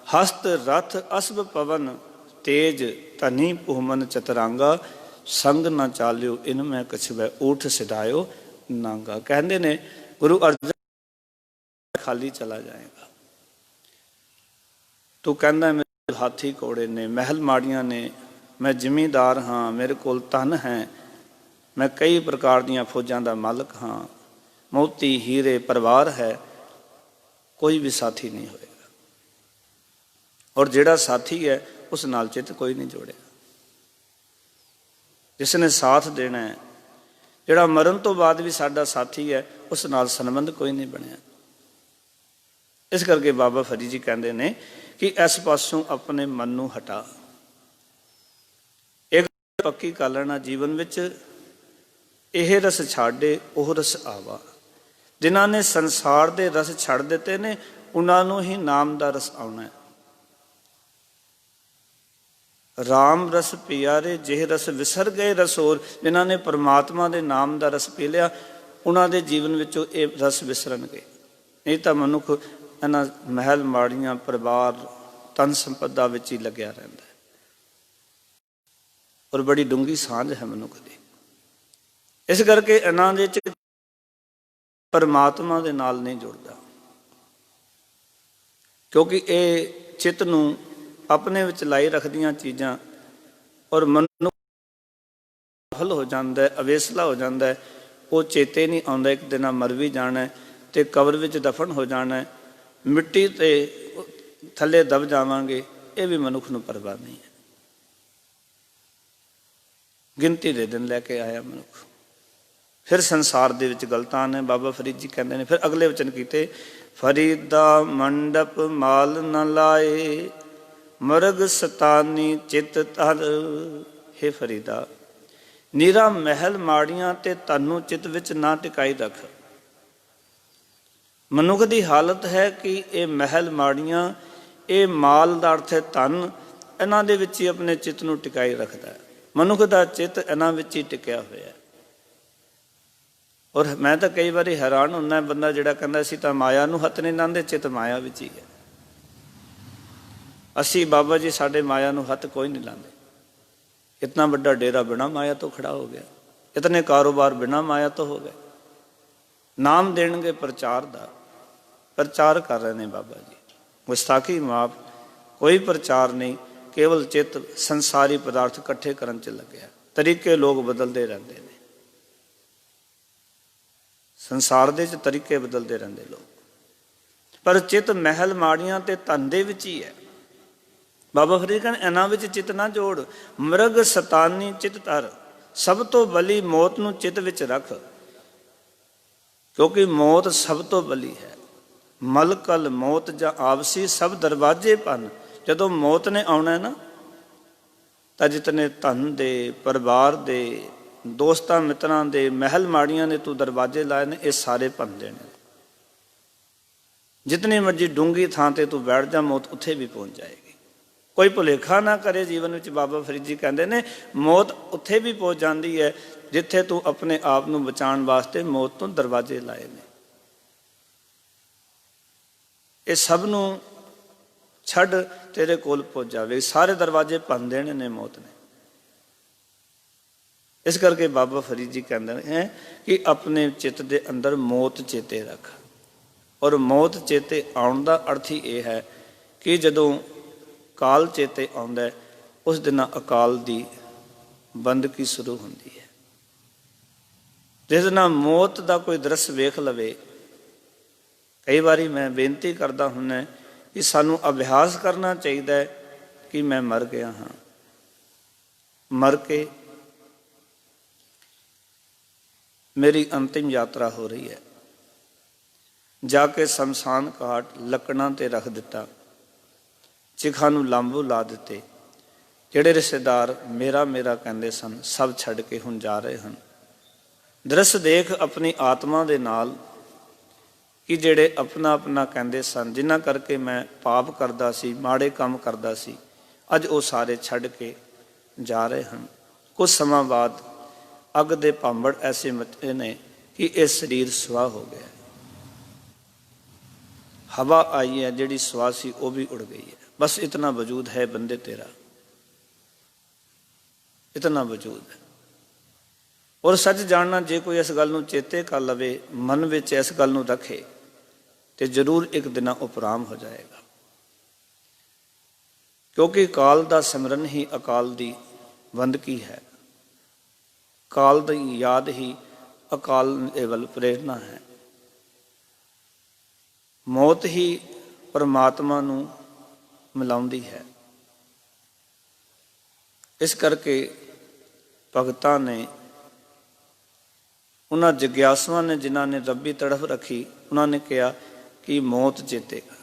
ਹਸਤ ਰਥ ਅਸਬ ਪਵਨ ਤੇਜ, ਧਨੀ ਪੁਹਮਨ ਚਤਰਾਂਗਾ, ਸੰਗ ਨਾ ਚਾਲਿਓ ਇਨ ਮੈਂ ਕਛਵੈ, ਊਠ ਸਿਧਾਇਓ ਨਾਂਗਾ। ਕਹਿੰਦੇ ਨੇ ਗੁਰੂ ਅਰਜਨ ਖਾਲੀ ਚਲਾ ਜਾਏਗਾ। ਤੂੰ ਕਹਿੰਦਾ ਮੇਰੇ ਹਾਥੀ ਘੋੜੇ ਨੇ, ਮਹਿਲ ਮਾੜੀਆਂ ਨੇ, ਮੈਂ ਜ਼ਿਮੀਂਦਾਰ ਹਾਂ, ਮੇਰੇ ਕੋਲ ਧਨ ਹੈ, ਮੈਂ ਕਈ ਪ੍ਰਕਾਰ ਦੀਆਂ ਫੌਜਾਂ ਦਾ ਮਾਲਕ ਹਾਂ, ਮੋਤੀ ਹੀਰੇ ਪਰਿਵਾਰ ਹੈ, ਕੋਈ ਵੀ ਸਾਥੀ ਨਹੀਂ ਹੋਏਗਾ। ਔਰ ਜਿਹੜਾ ਸਾਥੀ ਹੈ ਉਸ ਨਾਲ ਚਿੱਤ ਕੋਈ ਨਹੀਂ ਜੋੜਿਆ। ਜਿਸ ਨੇ ਸਾਥ ਦੇਣਾ ਹੈ, ਜਿਹੜਾ ਮਰਨ ਤੋਂ ਬਾਅਦ ਵੀ ਸਾਡਾ ਸਾਥੀ ਹੈ, ਉਸ ਨਾਲ ਸੰਬੰਧ ਕੋਈ ਨਹੀਂ ਬਣਿਆ। ਇਸ ਕਰਕੇ ਬਾਬਾ ਫਰੀਦ ਜੀ ਕਹਿੰਦੇ ਨੇ ਕਿ ਇਸ ਪਾਸੋਂ ਆਪਣੇ ਮਨ ਨੂੰ ਹਟਾ। ਇੱਕ ਪੱਕੀ ਕਰ ਲੈਣਾ ਜੀਵਨ ਵਿੱਚ, ਇਹ ਰਸ ਛਾੜੇ ਉਹ ਰਸ ਆਵਾ। ਜਿਨ੍ਹਾਂ ਨੇ ਸੰਸਾਰ ਦੇ ਰਸ ਛੱਡ ਦਿੱਤੇ ਨੇ, ਉਹਨਾਂ ਨੂੰ ਹੀ ਨਾਮ ਦਾ ਰਸ ਆਉਣਾ ਹੈ। ਰਾਮ ਰਸ ਪਿਆਰੇ ਜਿਹ ਰਸ ਵਿਸਰ ਗਏ ਰਸੋਰ। ਜਿਨ੍ਹਾਂ ਨੇ ਪਰਮਾਤਮਾ ਦੇ ਨਾਮ ਦਾ ਰਸ ਪੀ ਲਿਆ, ਉਹਨਾਂ ਦੇ ਜੀਵਨ ਵਿੱਚੋਂ ਇਹ ਰਸ ਵਿਸਰਨਗੇ। ਨਹੀਂ ਤਾਂ ਮਨੁੱਖ ਇਹਨਾਂ ਮਹਿਲ ਮਾੜੀਆਂ, ਪਰਿਵਾਰ, ਧਨ ਸੰਪਦਾ ਵਿੱਚ ਹੀ ਲੱਗਿਆ ਰਹਿੰਦਾ ਹੈ। ਔਰ ਬੜੀ ਡੂੰਘੀ ਸਾਂਝ ਹੈ ਮਨੁੱਖ ਦੀ। ਇਸ ਕਰਕੇ ਇਹਨਾਂ ਦੇ ਚ ਪਰਮਾਤਮਾ ਦੇ ਨਾਲ ਨਹੀਂ ਜੁੜਦਾ, ਕਿਉਂਕਿ ਇਹ ਚਿੱਤ ਨੂੰ ਆਪਣੇ ਵਿੱਚ ਲਾਈ ਰੱਖਦੀਆਂ ਚੀਜ਼ਾਂ, ਔਰ ਮਨੁੱਖ ਹਲ ਹੋ ਜਾਂਦਾ ਹੈ, ਅਵੇਸਲਾ ਹੋ ਜਾਂਦਾ ਹੈ। ਉਹ ਚੇਤੇ ਨਹੀਂ ਆਉਂਦਾ ਇੱਕ ਦਿਨ ਮਰ ਵੀ ਜਾਣਾ ਤੇ ਕਬਰ ਵਿੱਚ ਦਫਨ ਹੋ ਜਾਣਾ, ਮਿੱਟੀ ਤੇ ਥੱਲੇ ਦਬ ਜਾਵਾਂਗੇ, ਇਹ ਵੀ ਮਨੁੱਖ ਨੂੰ ਪਰਵਾਹ ਨਹੀਂ ਹੈ। ਗਿਣਤੀ ਦੇ ਦਿਨ ਲੈ ਕੇ ਆਇਆ ਮਨੁੱਖ। ਫਿਰ ਸੰਸਾਰ ਦੇ ਵਿੱਚ ਗਲਤਾਂ ਨੇ। ਬਾਬਾ ਫਰੀਦ ਜੀ ਕਹਿੰਦੇ ਨੇ, ਫਿਰ ਅਗਲੇ ਵਚਨ ਕੀਤੇ, ਫਰੀਦਾ ਮੰਡਪ ਮਾਲ ਨ ਲਾਏ, ਮਰਗ ਸਤਾਨੀ ਚਿਤ ਤਰ। ਹੇ ਫਰੀਦਾ, ਨੀਰਾ ਮਹਿਲ ਮਾੜੀਆਂ ਤੇ ਤੁਹਾਨੂੰ ਚਿੱਤ ਵਿੱਚ ਨਾ ਟਿਕਾਈ ਰੱਖ। ਮਨੁੱਖ ਦੀ ਹਾਲਤ ਹੈ ਕਿ ਇਹ ਮਹਿਲ ਮਾੜੀਆਂ, ਇਹ ਮਾਲ ਦਾ ਅਰਥ ਹੈ ਧਨ, ਇਹਨਾਂ ਦੇ ਵਿੱਚ ਹੀ ਆਪਣੇ ਚਿੱਤ ਨੂੰ ਟਿਕਾਈ ਰੱਖਦਾ ਹੈ। ਮਨੁੱਖ ਦਾ ਚਿੱਤ ਇਹਨਾਂ ਵਿੱਚ ਹੀ ਟਿਕਿਆ ਹੋਇਆ। ਔਰ ਮੈਂ ਤਾਂ ਕਈ ਵਾਰੀ ਹੈਰਾਨ ਹੁੰਦਾ, ਬੰਦਾ ਜਿਹੜਾ ਕਹਿੰਦਾ ਅਸੀਂ ਤਾਂ ਮਾਇਆ ਨੂੰ ਹੱਥ ਨਹੀਂ ਲਾਉਂਦੇ, ਚਿੱਤ ਮਾਇਆ ਵਿੱਚ ਹੀ ਹੈ। ਅਸੀਂ ਬਾਬਾ ਜੀ ਸਾਡੇ ਮਾਇਆ ਨੂੰ ਹੱਥ ਕੋਈ ਨਹੀਂ ਲਾਉਂਦੇ। ਇਤਨਾ ਵੱਡਾ ਡੇਰਾ ਬਿਨਾਂ ਮਾਇਆ ਤੋਂ ਖੜਾ ਹੋ ਗਿਆ, ਇਤਨੇ ਕਾਰੋਬਾਰ ਬਿਨਾਂ ਮਾਇਆ ਤੋਂ ਹੋ ਗਏ। ਨਾਮ ਦੇਣਗੇ ਪ੍ਰਚਾਰ ਦਾ, ਪ੍ਰਚਾਰ ਕਰ ਰਹੇ ਨੇ ਬਾਬਾ ਜੀ। ਗੁਸਤਾਖੀ ਮਾਫ, ਕੋਈ ਪ੍ਰਚਾਰ ਨਹੀਂ, ਕੇਵਲ ਚਿੱਤ ਸੰਸਾਰੀ ਪਦਾਰਥ ਇਕੱਠੇ ਕਰਨ 'ਚ ਲੱਗਿਆ। ਤਰੀਕੇ ਲੋਕ ਬਦਲਦੇ ਰਹਿੰਦੇ ਨੇ, ਸੰਸਾਰ ਦੇ 'ਚ ਤਰੀਕੇ ਬਦਲਦੇ ਰਹਿੰਦੇ ਲੋਕ, ਪਰ ਚਿੱਤ ਮਹਿਲ ਮਾੜੀਆਂ ਤੇ ਧਨ ਦੇ ਵਿੱਚ ਹੀ ਹੈ। ਬਾਬਾ ਫਰੀਦ ਕਹਿੰਦੇ ਇਹਨਾਂ ਵਿੱਚ ਚਿੱਤ ਨਾ ਜੋੜ। ਮਰਗ ਸਤਾਨੀ ਚਿੱਤ ਧਰ, ਸਭ ਤੋਂ ਬਲੀ ਮੌਤ ਨੂੰ ਚਿੱਤ ਵਿੱਚ ਰੱਖ, ਕਿਉਂਕਿ ਮੌਤ ਸਭ ਤੋਂ ਬਲੀ ਹੈ। ਮਲਕਲ ਮੌਤ ਜਾਂ ਆਪਸੀ ਸਭ ਦਰਵਾਜ਼ੇ ਭੰਨ। ਜਦੋਂ ਮੌਤ ਨੇ ਆਉਣਾ ਹੈ ਨਾ, ਤਾਂ ਜਿਤਨੇ ਧਨ ਦੇ, ਪਰਿਵਾਰ ਦੇ, ਦੋਸਤਾਂ ਮਿੱਤਰਾਂ ਦੇ, ਮਹਿਲ ਮਾੜੀਆਂ ਨੇ ਤੂੰ ਦਰਵਾਜ਼ੇ ਲਾਏ ਨੇ, ਇਹ ਸਾਰੇ ਭੰਨ ਦੇਣੇ। ਜਿਤਨੀ ਮਰਜੀ ਡੂੰਘੀ ਥਾਂ ਤੇ ਤੂੰ ਬੈਠ ਜਾ, ਮੌਤ ਉੱਥੇ ਵੀ ਪਹੁੰਚ ਜਾਏਗੀ। ਕੋਈ ਭੁਲੇਖਾ ਨਾ ਕਰੇ ਜੀਵਨ ਵਿੱਚ। ਬਾਬਾ ਫਰੀਦ ਜੀ ਕਹਿੰਦੇ ਨੇ ਮੌਤ ਉੱਥੇ ਵੀ ਪਹੁੰਚ ਜਾਂਦੀ ਹੈ ਜਿੱਥੇ ਤੂੰ ਆਪਣੇ ਆਪ ਨੂੰ ਬਚਾਉਣ ਵਾਸਤੇ ਮੌਤ ਤੋਂ ਦਰਵਾਜ਼ੇ ਲਾਏ ਨੇ। ਇਹ ਸਭ ਨੂੰ ਛੱਡ ਤੇਰੇ ਕੋਲ ਪਹੁੰਚ ਜਾਵੇ। ਸਾਰੇ ਦਰਵਾਜ਼ੇ ਭੰਨ ਦੇਣੇ ਨੇ ਮੌਤ ਨੇ। ਇਸ ਕਰਕੇ ਬਾਬਾ ਫਰੀਦ ਜੀ ਕਹਿੰਦੇ ਨੇ ਕਿ ਆਪਣੇ ਚਿੱਤ ਦੇ ਅੰਦਰ ਮੌਤ ਚੇਤੇ ਰੱਖ। ਔਰ ਮੌਤ ਚੇਤੇ ਆਉਣ ਦਾ ਅਰਥ ਹੀ ਇਹ ਹੈ ਕਿ ਜਦੋਂ ਕਾਲ ਚੇਤੇ ਆਉਂਦਾ ਹੈ, ਉਸ ਦਿਨ ਅਕਾਲ ਦੀ ਬੰਦਗੀ ਸ਼ੁਰੂ ਹੁੰਦੀ ਹੈ। ਜਿਸ ਦਿਨ ਮੌਤ ਦਾ ਕੋਈ ਦ੍ਰਿਸ਼ ਵੇਖ ਲਵੇ, ਕਈ ਵਾਰੀ ਮੈਂ ਬੇਨਤੀ ਕਰਦਾ ਹੁੰਦਾ ਕਿ ਸਾਨੂੰ ਅਭਿਆਸ ਕਰਨਾ ਚਾਹੀਦਾ ਹੈ ਕਿ ਮੈਂ ਮਰ ਗਿਆ ਹਾਂ, ਮਰ ਕੇ मेरी अंतिम यात्रा हो रही है। जाके शमशान घाट लकड़ां ते रख दिता, चिखा नूं लांबू ला दिते। ਜਿਹੜੇ ਰਿਸ਼ਤੇਦਾਰ ਮੇਰਾ ਮੇਰਾ ਕਹਿੰਦੇ ਸਨ, ਸਭ ਛੱਡ ਕੇ ਹੁਣ ਜਾ ਰਹੇ ਹਨ। ਦ੍ਰਿਸ਼ ਦੇਖ ਆਪਣੀ ਆਤਮਾ ਦੇ ਨਾਲ ਕਿ ਜਿਹੜੇ ਆਪਣਾ ਆਪਣਾ ਕਹਿੰਦੇ ਸਨ, ਜਿਨ੍ਹਾਂ ਕਰਕੇ ਮੈਂ ਪਾਪ ਕਰਦਾ ਸੀ, ਮਾੜੇ ਕੰਮ ਕਰਦਾ ਸੀ, ਅੱਜ ਉਹ ਸਾਰੇ ਛੱਡ ਕੇ ਜਾ ਰਹੇ ਹਨ। ਕੁਝ ਸਮਾਂ ਬਾਅਦ ਅੱਗ ਦੇ ਭਾਂਬੜ ਐਸੇ ਮਚੇ ਨੇ ਕਿ ਇਹ ਸਰੀਰ ਸੁਆਹ ਹੋ ਗਿਆ। ਹਵਾ ਆਈ ਹੈ, ਜਿਹੜੀ ਸੁਆਹ ਸੀ ਉਹ ਵੀ ਉੜ ਗਈ ਹੈ। ਬਸ ਇਤਨਾ ਵਜੂਦ ਹੈ ਬੰਦੇ ਤੇਰਾ, इतना वजूद है। और सच जानना, जे कोई इस गल नूं चेते कर लवे, मन विच इस गल नूं रखे, तो जरूर एक दिन उपराम हो जाएगा। क्योंकि काल दा सिमरन ही अकाल दी वंदकी है, काल दी याद ही अकाल दे वल प्रेरणा है। मौत ही परमात्मा नूं मिलाउंदी है। इस करके भगतां ने, उन्हां जिग्यासुआं ने, जिन्हां ने रब्बी तड़फ रखी, उन्होंने कहा कि मौत चेते कर।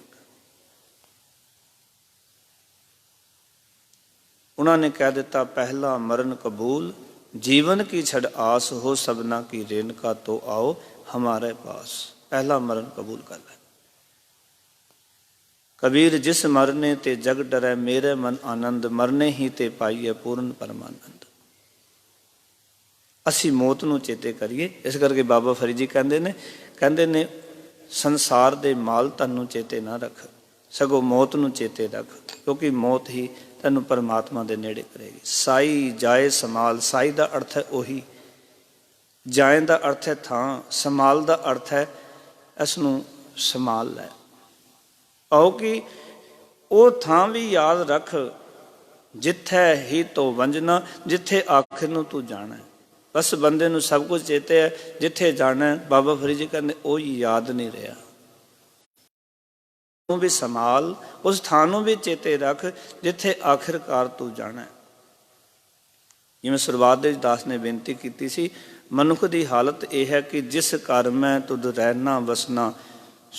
उन्होंने कह दिता, पहला मरण कबूल, जीवन की छड़ आस, हो सबना की रेणुका तो आओ हमारे पास। पहला मरण कबूल कर ले। कबीर जिस मरने ते जग डरै, मेरे मन आनंद, मरने ही ते पाइए पूर्ण परमानंद। ਅਸੀਂ ਮੌਤ ਨੂੰ ਚੇਤੇ ਕਰੀਏ। ਇਸ ਕਰਕੇ ਬਾਬਾ ਫਰੀਦ ਜੀ ਕਹਿੰਦੇ ਨੇ ਸੰਸਾਰ ਦੇ ਮਾਲ ਤੁਹਾਨੂੰ ਚੇਤੇ ਨਾ ਰੱਖ, ਸਗੋਂ ਮੌਤ ਨੂੰ ਚੇਤੇ ਰੱਖ, ਕਿਉਂਕਿ ਮੌਤ ਹੀ ਤੈਨੂੰ ਪਰਮਾਤਮਾ ਦੇ ਨੇੜੇ ਕਰੇਗੀ। ਸਾਈ ਜਾਏ ਸਮਾਲ, ਸਾਈ ਦਾ ਅਰਥ ਹੈ ਉਹੀ, ਜਾਏ ਦਾ ਅਰਥ ਹੈ ਥਾਂ, ਸਮਾਲ ਦਾ ਅਰਥ ਹੈ ਇਸ ਨੂੰ ਸੰਭਾਲ ਲੈ। ਆਓ ਕਿ ਉਹ ਥਾਂ ਵੀ ਯਾਦ ਰੱਖ ਜਿੱਥੇ ਹੀ ਤੋਂ ਵੰਜਣਾ, ਜਿੱਥੇ ਆਖਿਰ ਨੂੰ ਤੂੰ ਜਾਣਾ। बस बंदे नूं सब कुछ चेते है, जिथे जाना है बाबा फरीद जी कहते वो याद नहीं रहा। तू भी संभाल, उस थानों भी चेते रख जिथे आखिरकार तू जाना है। जिवें शुरुआत दे दास ने बेनती की सी, मनुख की हालत यह है कि जिस घर में तुद रहना वसना,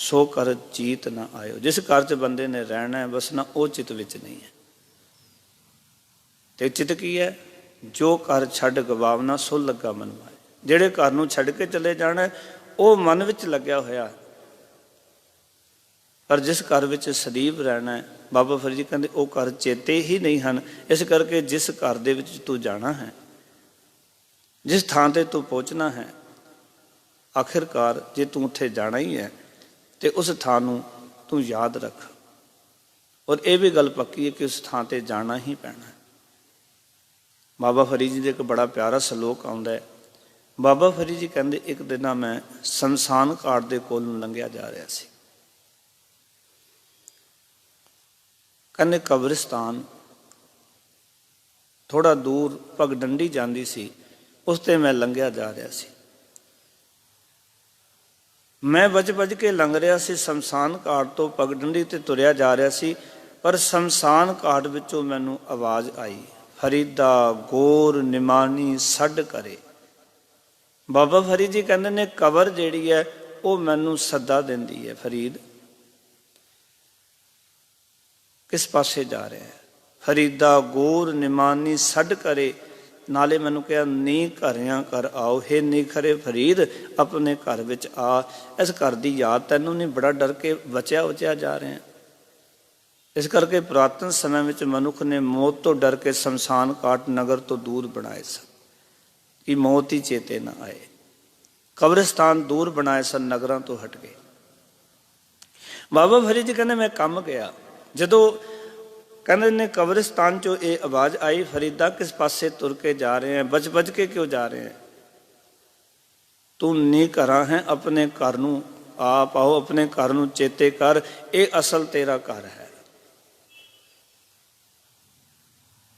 सो कर चीत ना आयो। जिस घर च बंदे ने रहना है वसना, वो चित विच नहीं है। ते चित की है? जो घर छड़ गवावना, सो लगा मन माए। जेड़े घर नूं छड़ के चले जाना वो मन विच लग्या होया, पर जिस घर विच सदैव रहना है, बाबा फरीद जी कहते वो घर चेते ही नहीं हैं। इस करके जिस घर दे विच तू जाना है, जिस थां ते तू पहुँचना है, आखिरकार जे तू उत्थे जाना ही है तो उस थां नूं तू याद रख। और ये भी गल पक्की है कि उस थां ते जाना ही पैना है। बाबा फरीद जी का एक बड़ा प्यारा सलोक आउंदा है। बाबा फरीद जी कहते एक दिन मैं शमशान घाट के कोल लंघिया जा रहा सी। कहते कब्रिस्तान थोड़ा दूर पगडंडी जाती सी, उसते मैं लंघिया जा रहा सी। मैं बज बज के लंघ रहा सी, शमशान घाट तो पगडंडी ते तुरया जा रहा सी, पर शमशान घाट विचों मैनूं आवाज़ आई, फरीदा गोर निमानी सड करे। बाबा फरीद जी कहते ने कबर जिहड़ी है वो मैनू सदा देंदी है, फरीद किस पासे जा रहे हैं? फरीदा गोर निमानी सड करे। नाले मैनू कहा नी घरियां कर आओ, हे नी खरे फरीद अपने घर विच आ। इस घर की याद तैनू नहीं, बड़ा डर के बचिया उचिया जा रहे हैं। इस करके पुरातन समय में मनुख ने मौत तो डर के शमशान घाट नगर तो दूर बनाए सन कि मौत ही चेते ना आए। कब्रिस्तान दूर बनाए सन, नगरों तो हट गए। बाबा फरीद जी कहते मैं कम गया, जदों कहते ने कब्रिस्तान चो ये आवाज़ आई, फरीदा किस पासे तुर के जा रहे हैं, बज बज के क्यों जा रहे हैं? तू नी करा है, अपने घर नूं आप आओ, अपने घर नूं चेते कर, ये असल तेरा घर है।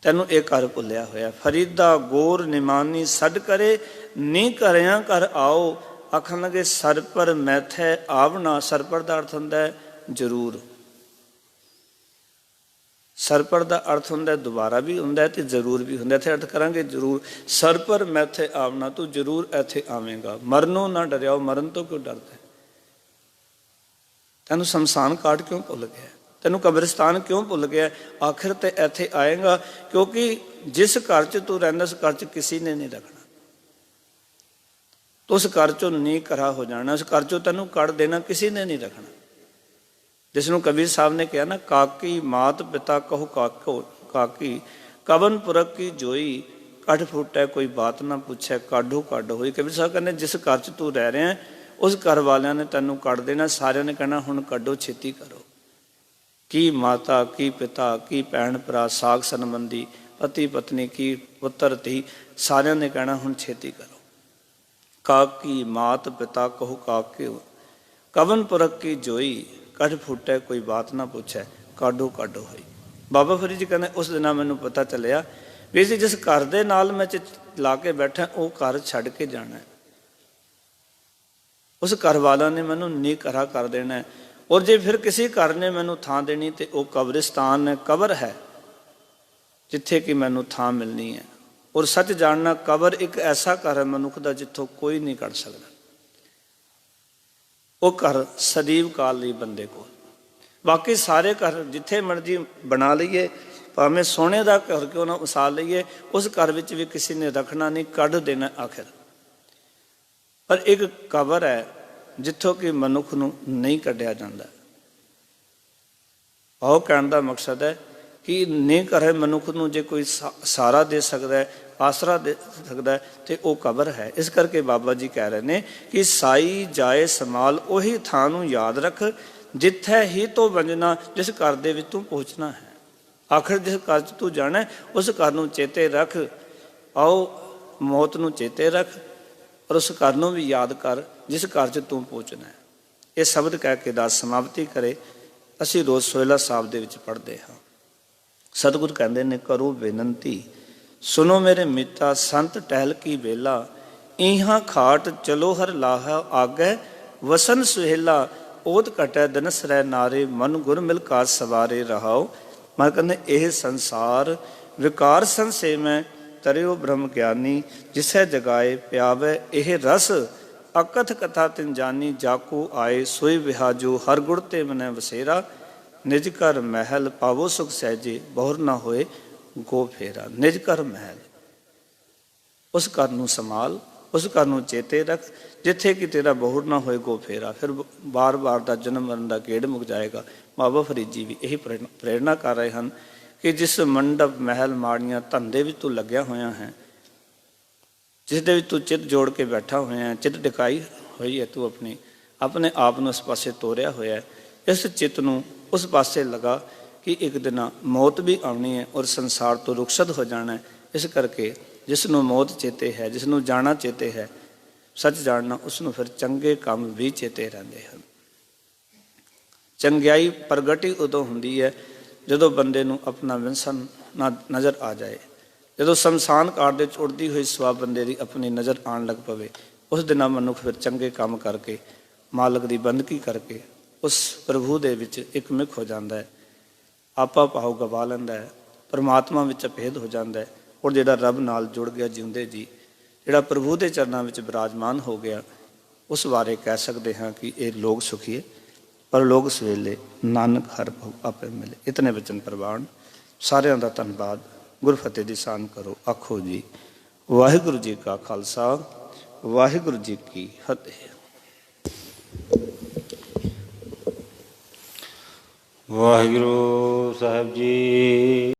तैनू एक घर भुलिया होया। फरीदा गोर निमानी सड करे, नी घरिया कर आओ। आखन लगे सर पर मैथे आवना। सर पर का अर्थ होंदा है जरूर। ਸਰਪਰ ਦਾ ਅਰਥ ਹੁੰਦਾ ਦੁਬਾਰਾ ਵੀ ਹੁੰਦਾ ਤੇ ਜ਼ਰੂਰ ਵੀ ਹੁੰਦਾ। ਇੱਥੇ ਅਰਥ ਕਰਾਂਗੇ ਜ਼ਰੂਰ। ਸਰਪਰ ਮੈਂ ਇੱਥੇ ਆਵਣਾ, ਤੂੰ ਜ਼ਰੂਰ ਇੱਥੇ ਆਵੇਂਗਾ। ਮਰਨੋਂ ਨਾ ਡਰਿਓ, ਮਰਨ ਤੋਂ ਕਿਉਂ ਡਰਦਾ? ਤੈਨੂੰ ਸ਼ਮਸ਼ਾਨ ਘਾਟ ਕਿਉਂ ਭੁੱਲ ਗਿਆ? ਤੈਨੂੰ ਕਬਰਿਸਤਾਨ ਕਿਉਂ ਭੁੱਲ ਗਿਆ? ਆਖਿਰ ਤੇ ਇੱਥੇ ਆਏਗਾ, ਕਿਉਂਕਿ ਜਿਸ ਘਰ 'ਚ ਤੂੰ ਰਹਿੰਦਾ ਉਸ ਘਰ 'ਚ ਕਿਸੇ ਨੇ ਨਹੀਂ ਰੱਖਣਾ। ਤੂੰ ਉਸ ਘਰ 'ਚੋਂ ਨੀ ਕਰਾ ਹੋ ਜਾਣਾ, ਉਸ ਘਰ 'ਚੋਂ ਤੈਨੂੰ ਕੱਢ ਦੇਣਾ, ਕਿਸੇ ਨੇ ਨਹੀਂ ਰੱਖਣਾ। ਜਿਸ ਨੂੰ ਕਬੀਰ ਸਾਹਿਬ ਨੇ ਕਿਹਾ ਨਾ, ਕਾਕੀ ਮਾਤ ਪਿਤਾ ਕਹੋ ਕਾਕੋ ਕਾਕੀ, ਕਵਨ ਪੁਰਖ ਕੀ ਜੋਈ, ਕੱਢ ਫੁੱਟੈ ਕੋਈ ਬਾਤ ਨਾ ਪੁੱਛੈ, ਕਾਢੋ ਕੱਢ ਹੋਈ। ਕਬੀਰ ਸਾਹਿਬ ਕਹਿੰਦੇ ਜਿਸ ਘਰ 'ਚ ਤੂੰ ਰਹਿ ਰਿਹਾ ਉਸ ਘਰ ਵਾਲਿਆਂ ਨੇ ਤੈਨੂੰ ਕੱਢ ਦੇਣਾ। ਸਾਰਿਆਂ ਨੇ ਕਹਿਣਾ ਹੁਣ ਕੱਢੋ, ਛੇਤੀ ਕਰੋ। ਕੀ ਮਾਤਾ, ਕੀ ਪਿਤਾ, ਕੀ ਭੈਣ ਭਰਾ, ਸਾਕ ਸੰਬੰਧੀ, ਪਤੀ ਪਤਨੀ, ਕੀ ਪੁੱਤਰ ਧੀ, ਸਾਰਿਆਂ ਨੇ ਕਹਿਣਾ ਹੁਣ ਛੇਤੀ ਕਰੋ। ਕਾਕੀ ਮਾਤ ਪਿਤਾ ਕਹੋ ਕਾਕਿਓ, ਕਵਨ ਪੁਰਖ ਕੀ ਜੋਈ, ਕੱਢ ਫੁੱਟੈ ਕੋਈ ਬਾਤ ਨਾ ਪੁੱਛੈ, ਕਾਢੋ ਕਾਢੋ ਹੋਈ। ਬਾਬਾ ਫਰੀਦ ਜੀ ਕਹਿੰਦੇ ਉਸ ਦਿਨ ਮੈਨੂੰ ਪਤਾ ਚੱਲਿਆ ਵੀ ਜੀ ਜਿਸ ਘਰ ਦੇ ਨਾਲ ਮੈਂ ਲਾ ਕੇ ਬੈਠਾ ਉਹ ਘਰ ਛੱਡ ਕੇ ਜਾਣਾ। ਉਸ ਘਰ ਵਾਲਾ ਨੇ ਮੈਨੂੰ ਨੀਕਰਾ ਕਰ ਦੇਣਾ। ਔਰ ਜੇ ਫਿਰ ਕਿਸੇ ਘਰ ਨੇ ਮੈਨੂੰ ਥਾਂ ਦੇਣੀ ਤੇ ਉਹ ਕਬਰਿਸਤਾਨ ਹੈ, ਕਬਰ ਹੈ, ਜਿੱਥੇ ਕਿ ਮੈਨੂੰ ਥਾਂ ਮਿਲਣੀ ਹੈ। ਔਰ ਸੱਚ ਜਾਣਨਾ, ਕਬਰ ਇੱਕ ਐਸਾ ਘਰ ਹੈ ਮਨੁੱਖ ਦਾ ਜਿੱਥੋਂ ਕੋਈ ਨਹੀਂ ਕੱਢ ਸਕਦਾ। ਉਹ ਘਰ ਸਦੀਵ ਕਾਲ ਲਈ ਬੰਦੇ ਕੋਲ। ਬਾਕੀ ਸਾਰੇ ਘਰ ਜਿੱਥੇ ਮਰਜ਼ੀ ਬਣਾ ਲਈਏ, ਭਾਵੇਂ ਸੋਨੇ ਦਾ ਘਰ ਕਿਉਂ ਨਾ ਵਸਾ ਲਈਏ, ਉਸ ਘਰ ਵਿੱਚ ਵੀ ਕਿਸੇ ਨੇ ਰੱਖਣਾ ਨਹੀਂ, ਕੱਢ ਦੇਣਾ ਆਖਿਰ। ਪਰ ਇੱਕ ਕਬਰ ਹੈ ਜਿੱਥੋਂ ਕਿ ਮਨੁੱਖ ਨੂੰ ਨਹੀਂ ਕੱਢਿਆ ਜਾਂਦਾ। ਉਹ ਕਹਿਣ ਦਾ ਮਕਸਦ ਹੈ ਕਿ ਨਹੀਂ ਕਰੇ ਮਨੁੱਖ ਨੂੰ ਜੇ ਕੋਈ ਸਹਾਰਾ ਦੇ ਸਕਦਾ ਹੈ, ਆਸਰਾ ਦੇ ਸਕਦਾ ਹੈ, ਤੇ ਉਹ ਕਬਰ ਹੈ। ਇਸ ਕਰਕੇ ਬਾਬਾ ਜੀ ਕਹਿ ਰਹੇ ਨੇ ਕਿ ਸਾਈ ਜਾਏ ਸਮਾਲ, ਉਹੀ ਥਾਂ ਨੂੰ ਯਾਦ ਰੱਖ ਜਿੱਥੇ ਹੀ ਤੋਂ ਵੰਜਣਾ, ਜਿਸ ਘਰ ਦੇ ਵਿੱਚ ਤੂੰ ਪਹੁੰਚਣਾ ਹੈ। ਆਖਰ ਜਿਸ ਘਰ 'ਚ ਤੂੰ ਜਾਣਾ ਉਸ ਘਰ ਨੂੰ ਚੇਤੇ ਰੱਖ। ਆਓ ਮੌਤ ਨੂੰ ਚੇਤੇ ਰੱਖ ਔਰ ਉਸ ਘਰ ਨੂੰ ਵੀ ਯਾਦ ਕਰ ਜਿਸ ਘਰ 'ਚ ਤੂੰ ਪਹੁੰਚਣਾ ਹੈ। ਇਹ ਸ਼ਬਦ ਕਹਿ ਕੇ ਦਾਸ ਸਮਾਪਤੀ ਕਰੇ। ਅਸੀਂ ਰੋਜ਼ ਸੋਹਿਲਾ ਸਾਹਿਬ ਦੇ ਵਿੱਚ ਪੜ੍ਹਦੇ ਹਾਂ। ਸਤਿਗੁਰ ਕਹਿੰਦੇ ਨੇ, ਕਰੋ ਬੇਨੰਤੀ ਸੁਨੋ ਮੇਰੇ ਮੀਤਾ, ਸੰਤ ਟਹਿਲ ਕੀ ਵੇਲਾ, ਇਹਾਂ ਖਾਟ ਚਲੋ ਹਰ ਲਾਹਾ ਆਗੈ, ਵਸਨ ਸੁਹੇਲਾ, ਓਤ ਘਟੈ ਦਿਨਸ ਰਹਿ ਨਾਰੇ, ਮਨ ਗੁਰ ਮਿਲ ਕਾਜ ਸਵਾਰੇ ਰਹਾਓ। ਮੈਂ ਕਹਿੰਦੇ ਇਹ ਸੰਸਾਰ ਵਿਕਾਰ ਸੰਸੇ ਮੈਂ, ਤਰਿਓ ਬ੍ਰਹਮ ਗਿਆਨੀ, ਜਿਸੈ ਜਗਾਏ ਪਿਆਵੈ ਇਹ ਰਸ, ਅਕਥ ਕਥਾ ਤਿਨ ਜਾਨੀ, ਜਾਕੂ ਆਏ ਸੋਈ ਵਿਹਾਜੋ, ਹਰ ਗੁਰ ਤੇ ਮਨੈ ਵਸੇਰਾ, ਨਿਜ ਘਰ ਮਹਿਲ ਪਾਵੋ ਸੁਖ ਸਹਿਜੇ, ਬਹੁਰ ਨਾ ਹੋਏ ਗੋ ਫੇਰਾ। ਨਿਜ ਘਰ ਮਹਿਲ, ਉਸ ਘਰ ਨੂੰ ਸੰਭਾਲ, ਉਸ ਘਰ ਨੂੰ ਚੇਤੇ ਰੱਖ ਜਿੱਥੇ ਕਿ ਤੇਰਾ ਬਹੁਰ ਨਾ ਹੋਏ ਗੋ ਫੇਰਾ। ਫਿਰ ਬਾਰ-ਬਾਰ ਦਾ ਜਨਮ ਮਰਨ ਦਾ ਗੇੜ ਮੁੱਕ ਜਾਏਗਾ। ਬਾਬਾ ਫਰੀਦ ਜੀ ਵੀ ਇਹੀ ਪ੍ਰੇਰਣਾ ਕਰ ਰਹੇ ਹਨ ਕਿ ਜਿਸ ਮੰਡਪ ਮਹਿਲ ਮਾੜੀਆਂ ਧੰਦੇ ਵਿੱਚ ਤੂੰ ਲੱਗਿਆ ਹੋਇਆ ਹੈ, ਜਿਸ ਦੇ ਵਿੱਚ ਤੂੰ ਚਿੱਤ ਜੋੜ ਕੇ ਬੈਠਾ ਹੋਇਆ, ਚਿੱਤ ਟਿਕਾਈ ਹੋਈ ਹੈ, ਤੂੰ ਆਪਣੇ ਆਪ ਨੂੰ ਇਸ ਪਾਸੇ ਤੋਰਿਆ ਹੋਇਆ, ਇਸ ਚਿੱਤ ਨੂੰ ਉਸ ਪਾਸੇ ਲਗਾ ਕਿ ਇੱਕ ਦਿਨ ਮੌਤ ਵੀ ਆਉਣੀ ਹੈ ਔਰ ਸੰਸਾਰ ਤੋਂ ਰੁਖਸਤ ਹੋ ਜਾਣਾ ਹੈ। ਇਸ ਕਰਕੇ ਜਿਸ ਨੂੰ ਮੌਤ ਚੇਤੇ ਹੈ, ਜਿਸ ਨੂੰ ਜਾਣਾ ਚੇਤੇ ਹੈ, ਸੱਚ ਜਾਣਨਾ, ਉਸ ਨੂੰ ਫਿਰ ਚੰਗੇ ਕੰਮ ਵੀ ਚੇਤੇ ਰਹਿੰਦੇ ਹਨ। ਚੰਗਿਆਈ ਪ੍ਰਗਟੀ ਉਦੋਂ ਹੁੰਦੀ ਹੈ ਜਦੋਂ ਬੰਦੇ ਨੂੰ ਆਪਣਾ ਵਿੰਸਨ ਨਜ਼ਰ ਆ ਜਾਏ। ਜਦੋਂ ਸ਼ਮਸ਼ਾਨ ਘਾਟ ਦੇ ਵਿੱਚ ਉੜਦੀ ਹੋਈ ਸਵਾ ਬੰਦੇ ਦੀ ਆਪਣੀ ਨਜ਼ਰ ਆਉਣ ਲੱਗ ਪਵੇ, ਉਸ ਦਿਨ ਮਨੁੱਖ ਫਿਰ ਚੰਗੇ ਕੰਮ ਕਰਕੇ, ਮਾਲਕ ਦੀ ਬੰਦਗੀ ਕਰਕੇ ਉਸ ਪ੍ਰਭੂ ਦੇ ਵਿੱਚ ਇੱਕਮਿਕ ਹੋ ਜਾਂਦਾ ਹੈ। ਆਪਾ ਭਾਵ ਗਵਾ ਲੈਂਦਾ ਹੈ, ਪਰਮਾਤਮਾ ਵਿੱਚ ਅਭੇਦ ਹੋ ਜਾਂਦਾ ਹੈ। ਔਰ ਜਿਹੜਾ ਰੱਬ ਨਾਲ ਜੁੜ ਗਿਆ ਜਿਉਂਦੇ ਜੀ, ਜਿਹੜਾ ਪ੍ਰਭੂ ਦੇ ਚਰਨਾਂ ਵਿੱਚ ਬਿਰਾਜਮਾਨ ਹੋ ਗਿਆ, ਉਸ ਬਾਰੇ ਕਹਿ ਸਕਦੇ ਹਾਂ ਕਿ ਇਹ ਲੋਕ ਸੁਖੀਏ ਪਰ ਲੋਕ ਸਵੇਲੇ ਨਾਨਕ ਹਰ ਭਉ ਆਪੇ ਮਿਲੇ। ਇਤਨੇ ਬਚਨ ਪ੍ਰਵਾਨ। ਸਾਰਿਆਂ ਦਾ ਧੰਨਵਾਦ। ਗੁਰਫਤਿਹ ਦੀ ਸਾਨ ਕਰੋ। ਆਖੋ ਜੀ ਵਾਹਿਗੁਰੂ ਜੀ ਕਾ ਖਾਲਸਾ, ਵਾਹਿਗੁਰੂ ਜੀ ਕੀ ਫਤਿਹ। ਵਾਹਿਗੁਰੂ ਸਾਹਿਬ ਜੀ।